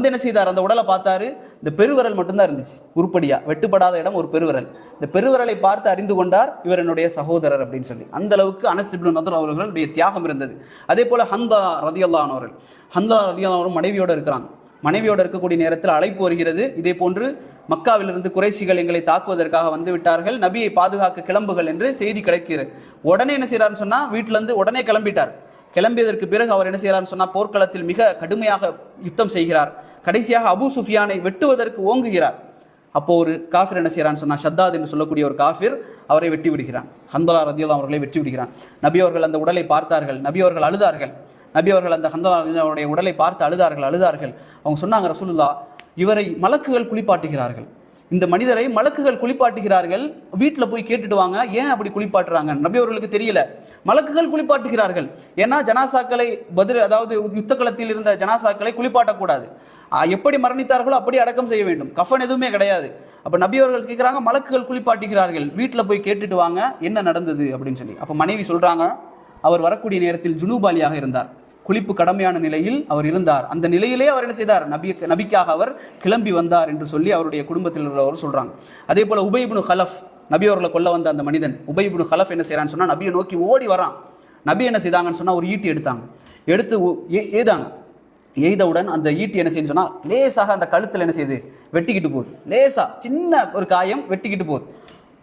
என்ன செய்தார், அந்த உடலை பார்த்தாரு, இந்த பெருவிரல் மட்டும்தான் இருந்துச்சு, உருப்படியா வெட்டுப்படாத இடம் ஒரு பெருவிரல். இந்த பெருவிரலை பார்த்து அறிந்து கொண்டார், இவர் என்னுடைய சகோதரர் அப்படின்னு சொல்லி. அந்த அளவுக்கு அனஸ் இப்னு நதர் அவர்களுடைய தியாகம் இருந்தது. அதே போல ஹந்தா ரலியல்லாஹு அன்ஹு அவர்கள், ஹந்தா ரலியல்லாஹு அன்ஹு மனைவியோடு இருக்கிறாங்க. மனைவியோடு இருக்கக்கூடிய நேரத்தில் அழைப்பு வருகிறது, இதே போன்று மக்காவிலிருந்து குறைஷிகள் எங்களை தாக்குவதற்காக வந்து விட்டார்கள், நபியை பாதுகாக்க கிளம்புகள் என்று செய்தி கிடைக்கிறது. உடனே என்ன செய்யறாருன்னு சொன்னா, வீட்டில இருந்து உடனே கிளம்பிட்டார். கிளம்பியதற்கு பிறகு அவர் என்ன செய்யறாருன்னு சொன்னா, போர்க்களத்தில் மிக கடுமையாக யுத்தம் செய்கிறார். கடைசியாக அபூ சுஃபியானை வெட்டுவதற்கு ஓங்குகிறார். அப்போ ஒரு காஃபிர் என்ன செய்யறான்னு சொன்னா, ஷத்தாத் என்று சொல்லக்கூடிய ஒரு காஃபிர் அவரை வெட்டி விடுகிறான். ஹந்தலா ரலியல்லாஹு அவர்களை வெட்டி விடுகிறான். நபி அவர்கள் அந்த உடலை பார்த்தார்கள், நபி அவர்கள் அழுதார்கள். நபி அவர்கள் அந்த ஹந்தலா அவருடைய உடலை பார்த்து அழுதார்கள். அவங்க சொன்னாங்க, ரசூலுல்லாஹ், இவரை மலக்குகள் குளிப்பாட்டுகிறார்கள், இந்த மனிதரை மலக்குகள் குளிப்பாட்டுகிறார்கள், வீட்டில் போய் கேட்டுட்டு வாங்க ஏன் அப்படி குளிப்பாட்டுறாங்க. நபி அவர்களுக்கு தெரியல, மலக்குகள் குளிப்பாட்டுகிறார்கள். ஏன்னா ஜனாசாக்களை அதாவது யுத்த களத்தில் இருந்த ஜனாசாக்களை குளிப்பாட்டக்கூடாது, எப்படி மரணித்தார்களோ அப்படி அடக்கம் செய்ய வேண்டும், கஃபன் எதுவுமே கிடையாது. அப்போ நபி அவர்கள் கேட்குறாங்க, மலக்குகள் குளிப்பாட்டுகிறார்கள், வீட்டில் போய் கேட்டுட்டு வாங்க என்ன நடந்தது அப்படின்னு சொல்லி. அப்போ மனைவி சொல்றாங்க, அவர் வரக்கூடிய நேரத்தில் ஜுனூபாலியாக இருந்தார், குளிப்பு கடமையான நிலையில் அவர் இருந்தார். அந்த நிலையிலே அவர் என்ன செய்தார், நபிக்காக அவர் கிளம்பி வந்தார் என்று சொல்லி அவருடைய குடும்பத்தில் உள்ளவர் சொல்றாங்க. அதே போல உபை இப்னு கலஃப், நபி அவர்களை கொல்ல வந்த அந்த மனிதன் உபை இப்னு கலஃப் என்ன செய்யறான்னு சொன்னா, நபியை நோக்கி ஓடி வரான். நபி என்ன செய்தாங்கன்னு சொன்னா, ஒரு ஈட்டி எடுத்தாங்க, எடுத்து ஏதாங்க. எய்தவுடன் அந்த ஈட்டி என்ன செய்யுன்னு சொன்னா, லேசாக அந்த கழுத்தில் என்ன செய்யுது, வெட்டிக்கிட்டு போகுது. லேசா சின்ன ஒரு காயம் வெட்டிக்கிட்டு போகுது.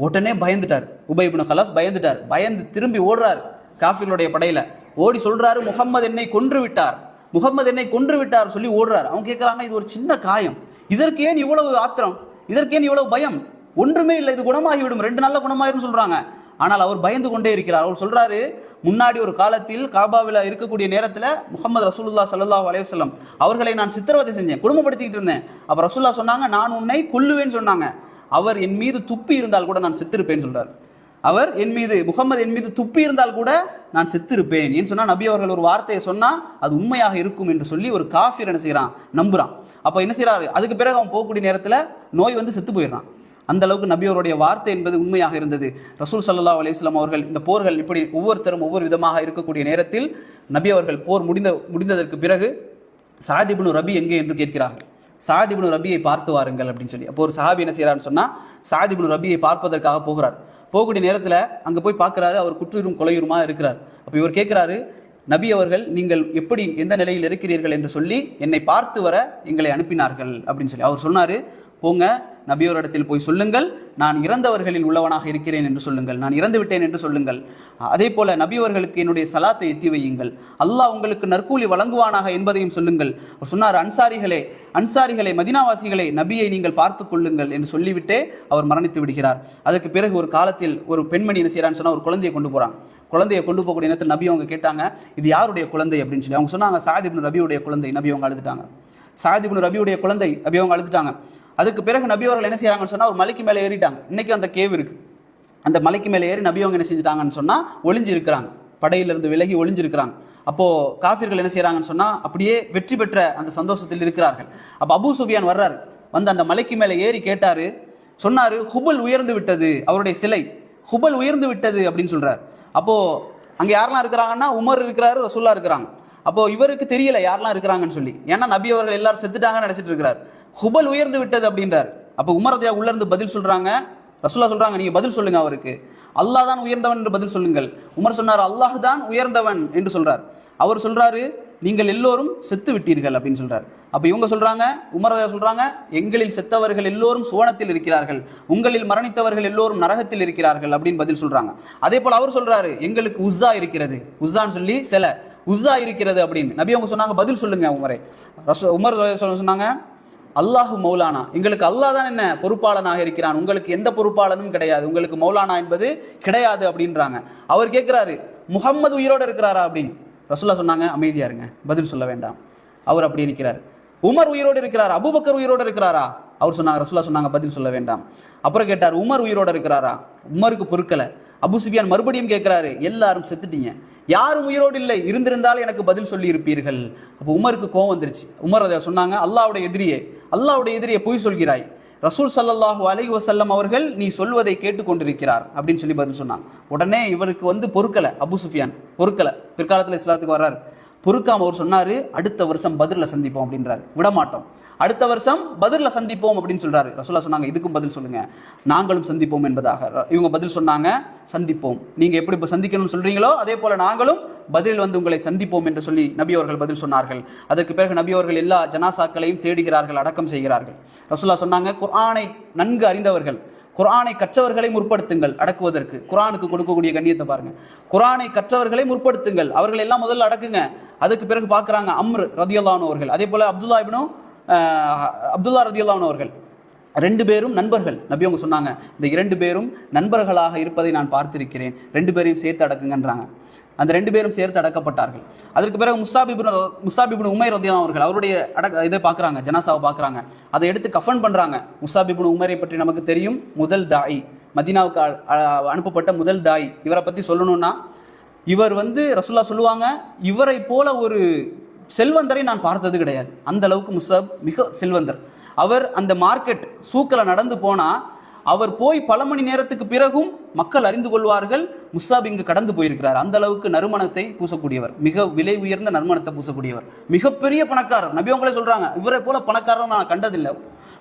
உடனே பயந்துட்டார் உபை இப்னு கலஃப், பயந்துட்டார். பயந்து திரும்பி ஓடுறாரு காஃபிர்களுடைய படையில. ஓடி சொல்றாரு, முகம்மது என்னை கொன்று விட்டார், முகம்மது என்னை கொன்று விட்டார் சொல்லி ஓடுறாரு. அவங்க கேட்கறாங்க, இது ஒரு சின்ன காயம், இதற்கு ஏன் இவ்வளவு ஆத்திரம், இதற்கு ஏன் இவ்வளவு பயம், ஒன்றுமே இல்லை, இது குணமாகிவிடும், 2 நாள்ல குணமாயிரும் சொல்றாங்க. ஆனால் அவர் பயந்து கொண்டே இருக்கிறார். அவர் சொல்றாரு, முன்னாடி ஒரு காலத்தில் காபாவில் இருக்கக்கூடிய நேரத்தில் முகமது ரசூலுல்லாஹ் ஸல்லல்லாஹு அலைஹி வஸல்லம் அவர்களை நான் சித்திரவதை செஞ்சேன், குடும்பப்படுத்திக்கிட்டு இருந்தேன். அப்ப ரசூலுல்லாஹ் சொன்னாங்க, நான் உன்னை கொல்லுவேன்னு சொன்னாங்க. அவர் என் மீது துப்பி இருந்தால் கூட நான் செத்திருப்பேன்னு சொல்றாரு. அவர் என் மீது, முகமது என் மீது துப்பி இருந்தால் கூட நான் செத்திருப்பேன் ஏன்னு சொன்னா, நபி அவர்கள் ஒரு வார்த்தையை சொன்னா அது உண்மையாக இருக்கும் என்று சொல்லி ஒரு காஃபிர் என்ன செய்யறான், நம்புறான். அப்ப என்ன செய்யறாரு, அதுக்கு பிறகு அவன் போகக்கூடிய நேரத்தில் நோய் வந்து செத்து போயிடுறான். அந்த அளவுக்கு நபி அவருடைய வார்த்தை என்பது உண்மையாக இருந்தது. ரசூல் ஸல்லல்லாஹு அலைஹி வஸல்லம் அவர்கள் இந்த போர்கள் இப்படி ஒவ்வொருத்தரும் ஒவ்வொரு விதமாக இருக்கக்கூடிய நேரத்தில் நபி அவர்கள் போர் முடிந்ததற்கு பிறகு சஅத் இப்னு ரபி எங்கே என்று கேட்கிறார்கள். சஅத் இப்னு ரபியை பார்த்து வாருங்கள் அப்படின்னு சொல்லி. அப்போ ஒரு சஹாபி என்ன செய்யறாருன்னு சொன்னா, சஅத் இப்னு ரபியை பார்ப்பதற்காக போகிறார். போகக்கூடிய நேரத்தில் அங்கே போய் பார்க்குறாரு, அவர் குற்றுயிரும் கொலையுருமா இருக்கிறார். அப்போ இவர் கேட்குறாரு, நபி அவர்கள் நீங்கள் எப்படி எந்த நிலையில் இருக்கிறீர்கள் என்று சொல்லி என்னை பார்த்து வர எங்களை அனுப்பினார்கள் அப்படின்னு சொல்லி. அவர் சொன்னார், போங்க நபியோரிடத்தில் போய் சொல்லுங்கள், நான் இறந்தவர்களில் உள்ளவனாக இருக்கிறேன் என்று சொல்லுங்கள், நான் இறந்து விட்டேன் என்று சொல்லுங்கள். அதே போல நபியவர்களுக்கு என்னுடைய சலாத்தை எத்தி வையுங்கள், அல்லாஹ் உங்களுக்கு நற்கூலி வழங்குவானாக என்பதையும் சொல்லுங்கள். அவர் சொன்னார், அன்சாரிகளே மதினாவாசிகளே, நபியை நீங்கள் பார்த்து கொள்ளுங்கள் என்று சொல்லிவிட்டே அவர் மரணித்து விடுகிறார். அதற்கு பிறகு ஒரு காலத்தில் ஒரு பெண்மணி என்ன செய்யறான்னு சொன்னா, ஒரு குழந்தையை கொண்டு போறாங்க. குழந்தையை கொண்டு போகக்கூடிய நேரத்தில் நபி அவங்க கேட்டாங்க, இது யாருடைய குழந்தை அப்படின்னு சொல்லி. அவங்க சொன்னாங்க, சஅத் இப்னு ரபியுடைய குழந்தை. நபி அவங்க அழுதுட்டாங்க. சஅத் இப்னு ரபியுடைய குழந்தை, நபி அவங்க அழுதுட்டாங்க. அதுக்கு பிறகு நபி அவர்கள் என்ன செய்யறாங்கன்னு சொன்னா, ஒரு மலைக்கு மேலே ஏறிட்டாங்க. இன்னைக்கு அந்த கேவ் இருக்கு, அந்த மலைக்கு மேலே ஏறி நபி அவங்க என்ன செஞ்சுட்டாங்கன்னு சொன்னா, ஒளிஞ்சு இருக்கிறாங்க, படையிலிருந்து விலகி ஒளிஞ்சிருக்கிறாங்க. அப்போ காஃபிர்கள் என்ன செய்யறாங்கன்னு சொன்னா, அப்படியே வெற்றி பெற்ற அந்த சந்தோஷத்தில் இருக்கிறார்கள். அப்போ அபூ சுஃபியான் வர்றாரு, வந்து அந்த மலைக்கு மேலே ஏறி கேட்டாரு, சொன்னாரு, ஹுபல் உயர்ந்து விட்டது, அவருடைய சிலை ஹுபல் உயர்ந்து விட்டது அப்படின்னு சொல்றாரு. அப்போ அங்க யாரெல்லாம் இருக்கிறாங்கன்னா, உமர் இருக்கிறாரு, ரசூல்லா இருக்கிறாங்க. அப்போ இவருக்கு தெரியல யாரெல்லாம் இருக்கிறாங்கன்னு சொல்லி, ஏன்னா நபி அவர்கள் எல்லாரும் செத்துட்டாங்கன்னு நினைச்சிட்டு இருக்கிறார். ஹுபல் உயர்ந்து விட்டது அப்படின்றார். அப்போ உமர் ரலியல்லாஹு உள்ள இருந்து பதில் சொல்றாங்க, ரசூலுல்லாஹ் சொல்றாங்க, நீங்க பதில் சொல்லுங்க, அவருக்கு அல்லாஹ் தான் உயர்ந்தவன் என்று பதில் சொல்லுங்கள். உமர் சொன்னார், அல்லாஹ் தான் உயர்ந்தவன் என்று சொல்றார். அவர் சொல்றாரு, நீங்கள் எல்லோரும் செத்து விட்டீர்கள் அப்படின்னு சொல்றாரு. அப்ப இவங்க சொல்றாங்க, உமர் சொல்றாங்க, எங்களில் செத்தவர்கள் எல்லோரும் சுவனத்தில் இருக்கிறார்கள், உங்களில் மரணித்தவர்கள் எல்லோரும் நரகத்தில் இருக்கிறார்கள் அப்படின்னு பதில் சொல்றாங்க. அதே போல அவர் சொல்றாரு, எங்களுக்கு உஸ்ஸா இருக்கிறது, உஸ்ஸான்னு சொல்லி சில உஸ்ஸா இருக்கிறது அப்படின்னு. நபி அவங்க சொன்னாங்க, பதில் சொல்லுங்க உமரே. உமர் சொன்னாங்க, அல்லாஹு மௌலானா, எங்களுக்கு அல்லாஹ் தான் என்ன பொறுப்பாளனாக இருக்கிறான், உங்களுக்கு எந்த பொறுப்பாளனும் கிடையாது, உங்களுக்கு மௌலானா என்பது கிடையாது அப்படின்றாங்க. அவர் கேட்கிறாரு, முகம்மது உயிரோடு இருக்கிறாரா அப்படின்னு. ரசூலுல்லாஹ் சொன்னாங்க, அமைதியா இருங்க, பதில் சொல்ல வேண்டாம். அவர் அப்படி இருக்கிறார். உமர் உயிரோடு இருக்கிறாரா, அபூபக்கர் உயிரோடு இருக்கிறாரா? அவர் சொன்னாங்க, ரசூலுல்லாஹ் சொன்னாங்க, பதில் சொல்ல வேண்டாம். அப்புறம் கேட்டார், உமர் உயிரோடு இருக்கிறாரா? உமருக்கு பொறுக்கல. அபூ சுஃபியான் மறுபடியும் கேட்கிறாரு, எல்லாரும் செத்துட்டீங்க, யாரும் உயிரோடு இல்லை, இருந்திருந்தால் எனக்கு பதில் சொல்லி இருப்பீர்கள். அப்போ உமருக்கு கோவம் வந்துருச்சு. உமர் அதை சொன்னாங்க, அல்லாஹ்வுடைய எதிரியே பொய் சொல்கிறாய், ரசூல் ஸல்லல்லாஹு அலைஹி வஸல்லம் அவர்கள் நீ சொல்வதை கேட்டுக்கொண்டிருக்கிறார் அப்படின்னு சொல்லி பதில் சொன்னாங்க. உடனே இவருக்கு வந்து பொறுக்கலை, அபூ சுஃபியான் பொறுக்கலை. பிற்காலத்தில் இஸ்லாத்துக்கு வர்றாரு. பொறுக்காம அவர் சொன்னாரு, அடுத்த வருஷம் பத்ர்ல சந்திப்போம் அப்படின்றாரு. விடமாட்டோம், அடுத்த வருஷம் பத்ர்ல சந்திப்போம் அப்படின்னு சொல்றாரு. ரசூலுல்லாஹ் சொன்னாங்க, இதுக்கும் பதில் சொல்லுங்க, நாங்களும் சந்திப்போம் என்பதாக. இவங்க பதில் சொன்னாங்க, சந்திப்போம், நீங்க எப்படி இப்போ சந்திக்கணும்னு சொல்றீங்களோ அதே போல நாங்களும் பதிலில் வந்து உங்களை சந்திப்போம் என்று சொல்லி நபி அவர்கள் பதில் சொன்னார்கள். அதற்கு பிறகு நபி அவர்கள் எல்லா ஜனாசாக்களையும் தேடுகிறார்கள், அடக்கம் செய்கிறார்கள். ரசூலுல்லாஹ் சொன்னாங்க, குர்ஆனை நன்கு அறிந்தவர்கள், குர்ஆனை கற்றவர்களை முற்படுத்துங்கள் அடக்குவதற்கு. குர்ஆனுக்கு கொடுக்கக்கூடிய கண்ணியத்தை பாருங்க. குர்ஆனை கற்றவர்களை முற்படுத்துங்கள், அவர்கள் எல்லாம் முதல்ல அடக்குங்க. அதுக்கு பிறகு பார்க்குறாங்க அம்ர் ரதியல்லாஹு அவர்கள், அதே போல அப்துல்லா ரதியல்லாஹு அவர்கள், 2 பேரும் நண்பர்கள். நபி அவங்க சொன்னாங்க, இந்த 2 பேரும் நண்பர்களாக இருப்பதை நான் பார்த்திருக்கிறேன், 2 பேரையும் சேர்த்து அடக்குங்கன்றாங்க. அந்த 2 பேரும் சேர்த்து அடக்கப்பட்டார்கள். அதற்கு பிறகு முஸாப் இப்னு உமைர் ரலியல்லாஹு அவர்கள் அவருடைய இதை பார்க்குறாங்க, ஜனாசாவை பார்க்குறாங்க. அதை எடுத்து கஃபன் பண்ணுறாங்க. முஸாப் இப்னு உமைரை பற்றி நமக்கு தெரியும், முதல் தாயி, மதீனாவுக்கு அனுப்பப்பட்ட முதல் தாயி. இவரை பற்றி சொல்லணும்னா, இவர் ரசூலுல்லாஹ் சொல்லுவாங்க, இவரை போல ஒரு செல்வந்தரை நான் பார்த்தது கிடையாது. அந்த அளவுக்கு முஸாப் மிக செல்வந்தர். அவர் அந்த மார்க்கெட் சூக்கில் நடந்து போனால் அவர் போய் பல மணி நேரத்துக்கு பிறகும் மக்கள் அறிந்து கொள்வார்கள் முஸாப் இங்கு கடந்து போயிருக்கிறார். அந்த அளவுக்கு நறுமணத்தை பூசக்கூடியவர், மிக விலை உயர்ந்த நறுமணத்தை பூசக்கூடியவர், மிகப்பெரிய பணக்காரர். நபி அவங்களே சொல்றாங்க, இவரை போல பணக்காரர் நான் கண்டதில்லை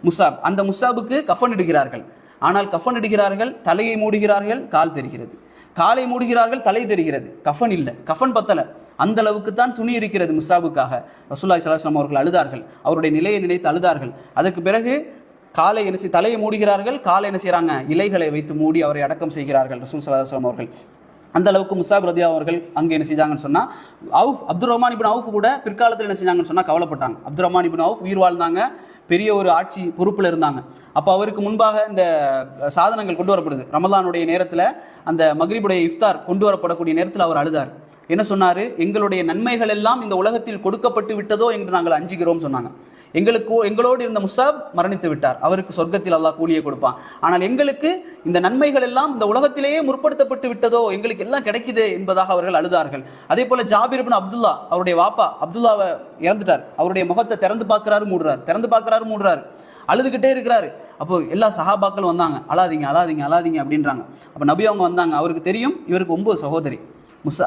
முஸாப். அந்த முஸாபுக்கு கஃபன் இடுகிறார்கள். ஆனால் கஃபன் இடுகிறார்கள், தலையை மூடுகிறார்கள், கால் தெரிகிறது. காலை மூடுகிறார்கள், தலை தெரிகிறது. கஃபன் இல்லை, கஃபன் பத்தலை. அந்த அளவுக்கு தான் துணி இருக்கிறது முஸாபுக்காக. ரசூலுல்லாஹி ஸல்லல்லாஹு அலைஹி வஸல்லம் அவர்கள் அழுதார்கள், அவருடைய நிலையை நினைத்து அழுதார்கள். அதற்கு பிறகு தலையை மூடுகிறார்கள், காலை என்ன செய்கிறாங்க, இலைகளை வைத்து மூடி அவரை அடக்கம் செய்கிறார்கள் ரசூல் ஸல்லல்லாஹு அலைஹி வஸல்லம் அவர்கள். அந்த அளவுக்கு முஸாப் ரலியல்லாஹு அவர்கள் அங்கே என்ன செஞ்சாங்கன்னு சொன்னால், அப்துர் ரஹ்மான் இப்னு அவுஃப் கூட பிற்காலத்தில் என்ன செஞ்சாங்கன்னு சொன்னால் கவலைப்பட்டாங்க. அப்துர் ரஹ்மான் இப்னு அவுஃப் உயிர் வாழ்ந்தாங்க, பெரிய ஒரு ஆட்சி பொறுப்பில் இருந்தாங்க. அப்போ அவருக்கு முன்பாக இந்த சாதனங்கள் கொண்டு வரப்படுது. ரமலானுடைய நேரத்தில் அந்த மக்ரிபுடைய இஃப்தார் கொண்டு வரப்படக்கூடிய நேரத்தில் அவர் அழுதார். என்ன சொன்னார், எங்களுடைய நன்மைகள் எல்லாம் இந்த உலகத்தில் கொடுக்கப்பட்டு விட்டதோ என்று நாங்கள் அஞ்சுகிறோம் சொன்னாங்க. எங்களோடு இருந்த முஸாப் மரணித்து விட்டார், அவருக்கு சொர்க்கத்தில் அல்லாஹ் கூலியை கொடுப்பான். ஆனால் எங்களுக்கு இந்த நன்மைகள் எல்லாம் இந்த உலகத்திலேயே முற்படுத்தப்பட்டு விட்டதோ, எங்களுக்கு எல்லாம் கிடைக்குது என்பதாக அவர்கள் அழுதார்கள். அதே போல ஜாபிர் இப்னு அப்துல்லா, அவருடைய வாப்பா அப்துல்லாவை இறந்துட்டார். அவருடைய முகத்தை திறந்து பார்க்கிறாரு மூடுறாரு, திறந்து பார்க்கிறாரு மூடுறாரு, அழுதுகிட்டே இருக்கிறாரு. அப்போ எல்லா சஹாபாக்களும் வந்தாங்க, அழாதீங்க அழாதீங்க அழாதீங்க அப்படின்றாங்க. அப்போ நபி அவங்க வந்தாங்க. அவருக்கு தெரியும் இவருக்கு 9 சகோதரி.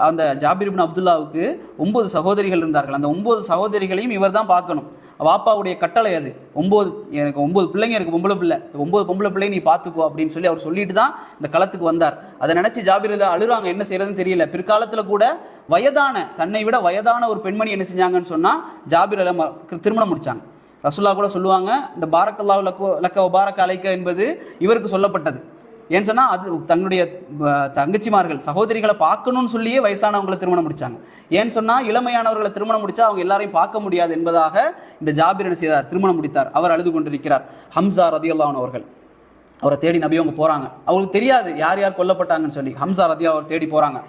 அந்த ஜாபிர் இப்னு அப்துல்லாவுக்கு 9 சகோதரிகள் இருந்தார்கள். அந்த 9 சகோதரிகளையும் இவர் தான் பார்க்கணும். வாப்பாவுடைய கட்டளை அது. 9 எனக்கு 9 பிள்ளைங்க இருக்கு, பொம்பளை பிள்ளை, 9 பொம்பளை பிள்ளை நீ பார்த்துக்கோ அப்படின்னு சொல்லி அவர் சொல்லிட்டு தான் இந்த களத்துக்கு வந்தார். அதை நினைச்சு ஜாபிர் அழுறாங்க, என்ன செய்யறதுன்னு தெரியல. பிற்காலத்தில் கூட தன்னை விட வயதான ஒரு பெண்மணி என்ன செஞ்சாங்கன்னு சொன்னா ஜாபிர் திருமணம் முடிச்சாங்க. ரசூலுல்லாஹ் கூட சொல்லுவாங்க, இந்த பாரக்கல்லாஹு லக்க பாரக் அலைக்க என்பது இவருக்கு சொல்லப்பட்டது. ஏன்னு சொன்னால் அது தங்களுடைய தங்கச்சிமார்கள் சகோதரிகளை பார்க்கணும்னு சொல்லியே வயசானவங்களை திருமணம் முடிச்சாங்க. ஏன்னு சொன்னால் இளமையானவர்களை திருமணம் முடிச்சா அவங்க எல்லாரையும் பார்க்க முடியாது என்பதாக இந்த ஜாபிர் என்ன செய்தார், திருமணம் முடித்தார். அவர் அழுது கொண்டிருக்கிறார். ஹம்சா ரலியல்லாஹு அன்ஹு அவர்கள் அவரை தேடி நபி அவங்க போகிறாங்க. அவங்களுக்கு தெரியாது யார் யார் கொல்லப்பட்டாங்கன்னு சொல்லி. ஹம்சா ரலியல்லாஹு அவர் தேடி போகிறாங்க.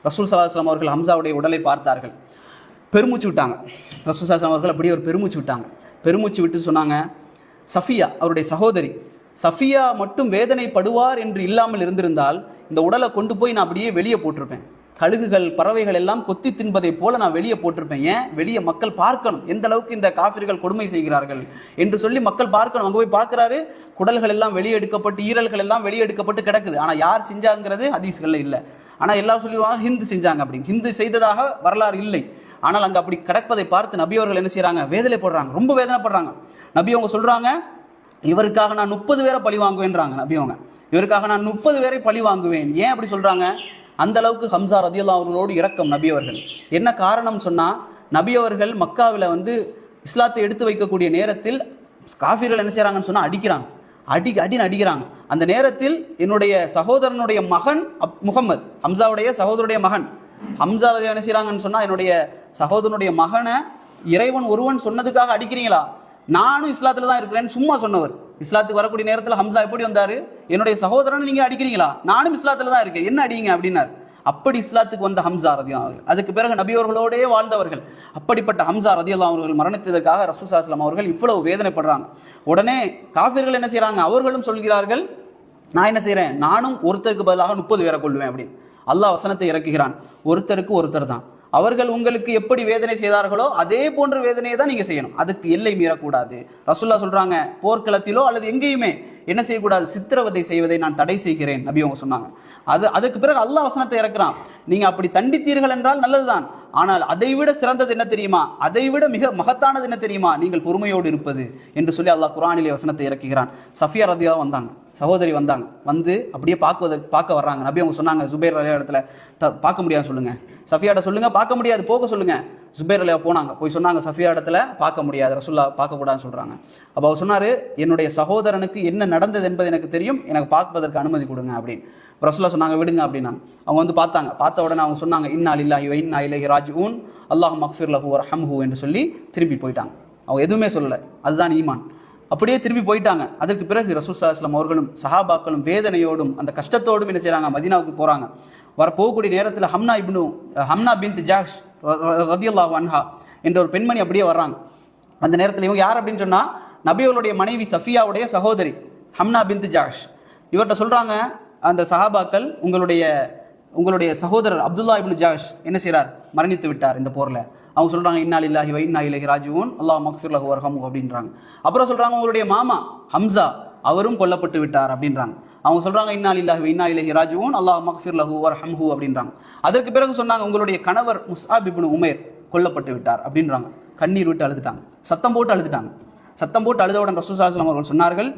ரசூல் ஸல்லல்லாஹு அலைஹி வஸல்லம் அவர்கள் ஹம்சாவுடைய உடலை பார்த்தார்கள், பெருமூச்சு விட்டாங்க. ரசூல் ஸல்லல்லாஹு அலைஹி வஸல்லம் அவர்கள் அப்படியே ஒரு பெருமூச்சு விட்டாங்க. பெருமூச்சு விட்டு சொன்னாங்க, சஃபியா அவருடைய சகோதரி சஃபியா மட்டும் வேதனைப்படுவார் என்று இல்லாமல் இருந்திருந்தால் இந்த உடலை கொண்டு போய் நான் அப்படியே வெளியே போட்டிருப்பேன். கழுகுகள் பறவைகள் எல்லாம் கொத்தி தின்பதை போல நான் வெளியே போட்டிருப்பேன். ஏன், வெளியே மக்கள் பார்க்கணும் எந்த அளவுக்கு இந்த காஃபிர்கள் கொடுமை செய்கிறார்கள் என்று சொல்லி மக்கள் பார்க்கணும். அங்கே போய் பார்க்குறாரு, குடல்கள் எல்லாம் வெளியே எடுக்கப்பட்டு, ஈரல்கள் எல்லாம் வெளியே எடுக்கப்பட்டு கிடக்குது. ஆனால் யார் செஞ்சாங்கிறது ஹதீஸ்களில் இல்லை. ஆனால் எல்லாரும் சொல்லிடுவாங்க ஹிந்து செஞ்சாங்க அப்படின்னு. ஹிந்து செய்ததாக வரலாறு இல்லை. ஆனால் அங்கே அப்படி கிடப்பதை பார்த்து நபி அவர்கள் என்ன செய்கிறாங்க, வேதனைப்படுறாங்க, ரொம்ப வேதனைப்படுறாங்க. நபி அவங்க சொல்கிறாங்க, இவருக்காக நான் 30 பேரை பழி வாங்குவேன்றாங்க நபி அவங்க. இவருக்காக நான் 30 பேரை பழி வாங்குவேன். ஏன் அப்படி சொல்கிறாங்க, அந்த அளவுக்கு ஹம்சா ரலியல்லாஹு அவர்களோடு இரக்கம் நபி அவர்கள். என்ன காரணம் சொன்னால், நபி அவர்கள் மக்காவில் இஸ்லாத்தை எடுத்து வைக்கக்கூடிய நேரத்தில் காஃபிர்கள் என்ன செய்கிறாங்கன்னு சொன்னால் அடிக்கிறாங்க, அடின்னு அடிக்கிறாங்க. அந்த நேரத்தில் என்னுடைய சகோதரனுடைய மகன் முகமது, ஹம்சாவுடைய சகோதரனுடைய மகன் ஹம்சா என்ன செய்கிறாங்கன்னு சொன்னால், என்னுடைய சகோதரனுடைய மகனை இறைவன் ஒருவன் சொன்னதுக்காக அடிக்கிறீங்களா, நானும் இஸ்லாத்தில் தான் இருக்கிறேன்னு சும்மா சொன்னவர். இஸ்லாத்துக்கு வரக்கூடிய நேரத்தில் ஹம்சா எப்படி வந்தார், என்னுடைய சகோதரன் நீங்கள் அடிக்கிறீங்களா, நானும் இஸ்லாத்தில் தான் இருக்கேன், என்ன அடிங்க அப்படின்னார். அப்படி இஸ்லாத்துக்கு வந்த ஹம்சா ரலியல்லாஹு அவர்கள், அதுக்கு பிறகு நபியவர்களோடே வாழ்ந்தவர்கள். அப்படிப்பட்ட ஹம்சா ரலியல்லாஹு அவர்கள் மரணித்ததற்காக ரசூல் ஸல்லல்லாஹு அலைஹி வஸல்லம் அவர்கள் இவ்வளவு வேதனைப்படுறாங்க. உடனே காஃபிர்கள் என்ன செய்கிறாங்க, அவர்களும் சொல்கிறார்கள், நான் என்ன செய்கிறேன், நானும் ஒருத்தருக்கு பதிலாக 30 பேரை கொள்வேன் அப்படின்னு. அல்லாஹ் வசனத்தை இறக்குகிறான், ஒருத்தருக்கு ஒருத்தர் தான். அவர்கள் உங்களுக்கு எப்படி வேதனை செய்தார்களோ அதே போன்ற வேதனையை தான் நீங்கள் செய்யணும், அதுக்கு எல்லை மீறக்கூடாது. ரசூலுல்லாஹ் சொல்கிறாங்க, போர்க்களத்திலோ அல்லது எங்கேயுமே என்ன செய்யக்கூடாது, சித்திரவதை செய்வதை நான் தடை செய்கிறேன் நபி அவங்க சொன்னாங்க. அதுக்கு பிறகு அல்லாஹ் வசனத்தை இறக்குறான், நீங்கள் அப்படி தண்டித்தீர்கள் என்றால் நல்லதுதான், ஆனால் அதைவிட சிறந்தது என்ன தெரியுமா, அதைவிட மிக மகத்தானது என்ன தெரியுமா, நீங்கள் பொறுமையோடு இருப்பது என்று சொல்லி அல்லாஹ் குர்ஆனிலே வசனத்தை இறக்குகிறான். சஃபியா ரலியல்லாஹு வந்தாங்க, சகோதரி வந்தாங்க, அப்படியே பார்க்க வர்றாங்க. நபி அவங்க சொன்னாங்க, ஜுபைர் அலி இடத்துல பார்க்க முடியாது சொல்லுங்க, சஃபியாட்ட சொல்லுங்க பார்க்க முடியாது போக சொல்லுங்க. ஜுபைர் அலியா போனாங்க, போய் சொன்னாங்க சஃபியா இடத்துல பார்க்க முடியாது, ரசூலுல்லாஹ் பார்க்கக்கூடாதுன்னு சொல்கிறாங்க. அப்போ அவர் சொன்னார், என்னுடைய சகோதரனுக்கு என்ன நடந்தது என்பது எனக்கு தெரியும், எனக்கு பார்ப்பதற்கு அனுமதி கொடுங்க அப்படின்னு. ரசூலுல்லாஹ் சொன்னாங்க, விடுங்க அப்படின்னா. அவங்க பார்த்தாங்க, பார்த்த உடனே அவங்க சொன்னாங்க, இன்னா லில்லாஹி வ இன்னா இலைஹி ராஜிஊன் அல்லாஹும்ம அக்ஃபிர் லஹு வர்ஹம்ஹு என்று சொல்லி திரும்பி போயிட்டாங்க. அவங்க எதுவுமே சொல்லலை, அதுதான் ஈமான். அப்படியே திரும்பி போயிட்டாங்க. அதற்கு பிறகு ரசூல் ஸல்லல்லாஹு அலைஹி வஸல்லம் அவர்களும் சஹாபாக்களும் வேதனையோடும் அந்த கஷ்டத்தோடும் என்ன செய்கிறாங்க, மதீனாவுக்கு போகிறாங்க. போகக்கூடிய நேரத்தில் ஹம்னா பின்த் ஜாஷ் ரதியல்லாஹு அன்ஹா என்ற ஒரு பெண்மணி அப்படியே வர்றாங்க. அந்த நேரத்தில் இவங்க யார் அப்படின்னு சொன்னால் நபிகளுடைய மனைவி சஃபியாவுடைய சகோதரி ஹம்னா பின்த் ஜாஷ். இவர்கிட்ட சொல்கிறாங்க அந்த சஹாபாக்கள், உங்களுடைய சகோதரர் அப்துல்லா இப்னு ஜாஷ் என்ன செய்கிறார், மரணித்து விட்டார் இந்த போரில். அவங்க சொல்கிறாங்க இன்னா லில்லாஹி வ இன்னா இலைஹி ராஜிஊன் அல்லாஹ் மக்ஃபிர் லஹு வர்ஹம்ஹு அப்படின்றாங்க. அப்புறம் சொல்கிறாங்க உங்களுடைய மாமா ஹம்சா அவரும் கொல்லப்பட்டு விட்டார் அப்படின்றாங்க. அவங்க சொல்கிறாங்க இன்னா லில்லாஹி வ இன்னா இலைஹி ராஜிஊன் அல்லாஹ் மக்ஃபிர் லஹு வர்ஹம்ஹு அப்படின்றாங்க. அதற்கு பிறகு சொன்னாங்க உங்களுடைய கணவர் முஸ்அப் இப்னு உமைர் கொல்லப்பட்டு விட்டார் அப்படின்றாங்க. கண்ணீர் விட்டு அழுதுட்டாங்க, சத்தம் போட்டு அழுதவுடன் ரசூல் ஸல்லல்லாஹு அலைஹி வஸல்லம் அவர்கள் சொன்னார்கள்,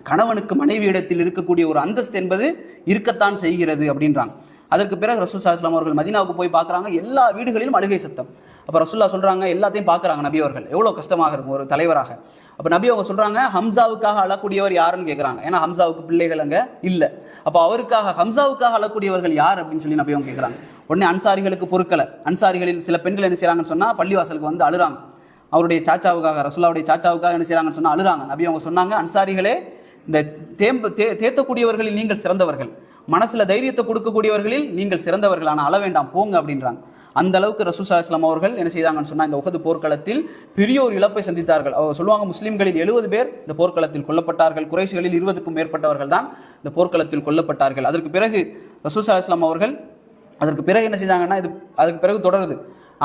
கணவனுக்கு மனைவி இடத்தில் இருக்கக்கூடிய ஒரு அந்தஸ்து என்பது இருக்கத்தான் செய்கிறது அப்படின்றாங்க. அதற்கு பிறகு ரசூல் ஸல்லல்லாஹு அலைஹி வஸல்லம் அவர்கள் மதீனாவுக்கு போய் பார்க்குறாங்க, எல்லா வீடுகளிலும் அழுகை சத்தம். அப்போ ரசூலுல்லாஹ் சொல்கிறாங்க, எல்லாத்தையும் பார்க்குறாங்க நபி அவர்கள், எவ்வளோ கஷ்டமாக இருக்கும் ஒரு தலைவராக. அப்போ நபி அவங்க சொல்கிறாங்க, ஹம்சாவுக்காக அழக்கூடியவர் யாருன்னு கேட்குறாங்க. ஏன்னா ஹம்சாவுக்கு பிள்ளைகள் அங்கே இல்லை. அப்போ ஹம்சாவுக்காக அழக்கூடியவர்கள் யார் அப்படின்னு சொல்லி நபி அவங்க கேட்குறாங்க. உடனே அன்சாரிகளுக்கு பொறுக்கலை. அன்சாரிகளில் சில பெண்கள் என்ன செய்கிறாங்கன்னு சொன்னால் பள்ளிவாசலுக்கு வந்து அழுறாங்க. அவருடைய சாச்சாவுக்காக, ரசூலுல்லாஹ்வுடைய சாச்சாவுக்காக என்ன செய்கிறாங்கன்னு சொன்னால் அழுறாங்க. நபி அவங்க சொன்னாங்க, அன்சாரிகளே, இந்த தேத்தக்கூடியவர்களில் நீங்கள் சிறந்தவர்கள், மனசில் தைரியத்தை கொடுக்கக்கூடியவர்களில் நீங்கள் சிறந்தவர்கள், ஆனால் அழ வேண்டாம் போங்க அப்படின்றாங்க. அந்த அளவுக்கு ரசூல் ஸல்லல்லாஹு அலைஹி வஸல்லம் அவர்கள் என்ன செய்தாங்கன்னு சொன்னால் இந்த உஹது போர்க்களத்தில் பெரிய ஒரு இழப்பை சந்தித்தார்கள். அவங்க சொல்லுவாங்க, முஸ்லீம்களில் 70 பேர் இந்த போர்க்களத்தில் கொல்லப்பட்டார்கள், குறைஷிகளில் 20க்கும் மேற்பட்டவர்கள் தான் இந்த போர்க்களத்தில் கொல்லப்பட்டார்கள். அதற்கு பிறகு ரசூல் ஸல்லல்லாஹு அலைஹி வஸல்லம் அவர்கள் அதற்கு பிறகு என்ன செய்தாங்கன்னா, அதுக்கு பிறகு தொடருது.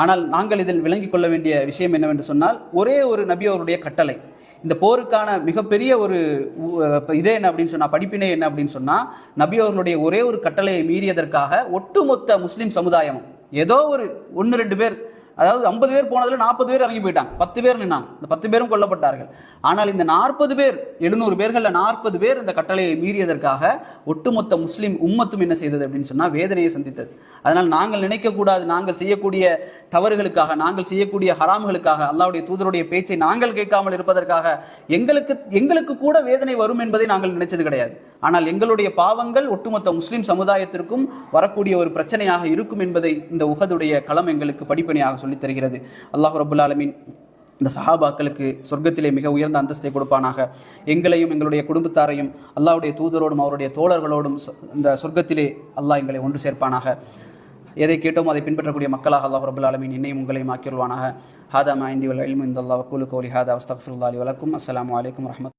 ஆனால் நாங்கள் இதில் விளங்கிக் கொள்ள வேண்டிய விஷயம் என்னவென்று சொன்னால், ஒரே ஒரு நபி அவருடைய கட்டளை, இந்த போருக்கான மிகப்பெரிய ஒரு இதே என்ன அப்படின்னு சொன்னால், படிப்பினை என்ன அப்படின்னு சொன்னால், நபி அவர்களுடைய ஒரே ஒரு கட்டளையை மீறியதற்காக ஒட்டுமொத்த முஸ்லீம் சமுதாயமும் ஏதோ ஒரு 1-2 பேர், அதாவது 50 பேர் போனதில் 40 பேர் இறங்கி போயிட்டாங்க, 10 பேர் நின்னாங்க, இந்த 10 பேரும் கொல்லப்பட்டார்கள். ஆனால் இந்த 40 பேர், 700 பேர்களில் 40 பேர் இந்த கட்டளையை மீறியதற்காக ஒட்டுமொத்த முஸ்லீம் உம்மத்தும் என்ன செய்தது அப்படின்னு சொன்னால் வேதனையை சந்தித்தது. அதனால் நாங்கள் நினைக்கக்கூடாது, நாங்கள் செய்யக்கூடிய தவறுகளுக்காக, நாங்கள் செய்யக்கூடிய ஹராம்களுக்காக, அல்லாஹ்வுடைய தூதருடைய பேச்சை நாங்கள் கேட்காமல் இருப்பதற்காக எங்களுக்கு கூட வேதனை வரும் என்பதை நாங்கள் நினைச்சது கிடையாது. ஆனால் எங்களுடைய பாவங்கள் ஒட்டுமொத்த முஸ்லீம் சமுதாயத்திற்கும் வரக்கூடிய ஒரு பிரச்சனையாக இருக்கும் என்பதை இந்த உஹதுடைய களம் எங்களுக்கு படிப்பனையாக சொல்லித் தருகிறது. அல்லாஹ் ரப்புல் ஆலமீன் இந்த சஹாபாக்களுக்கு சொர்க்கத்திலே மிக உயர்ந்த அந்தஸ்தை கொடுப்பானாக. எங்களையும் எங்களுடைய குடும்பத்தாரையும் அல்லாஹ்வுடைய தூதரோடும் அவருடைய தோழர்களோடும் இந்த சொர்க்கத்திலே அல்லாஹ் எங்களை ஒன்று சேர்ப்பானாக. எதை கேட்டோம் அதை பின்பற்றக்கூடிய மக்களாக அல்லாஹ் ரப்புல் ஆலமீன் என்னையும் உங்களையும் ஆக்கிடுவானாக. ஹாதா மா இந்தி வல் இல்மு இந்தல்லாஹ் வ கூலு கௌலி ஹாதா வஸ்தக்ஃபிருல்லாஹி வ லக்கும். அஸ்ஸலாமு அலைக்கும் வரஹ்மத்துல்லாஹி.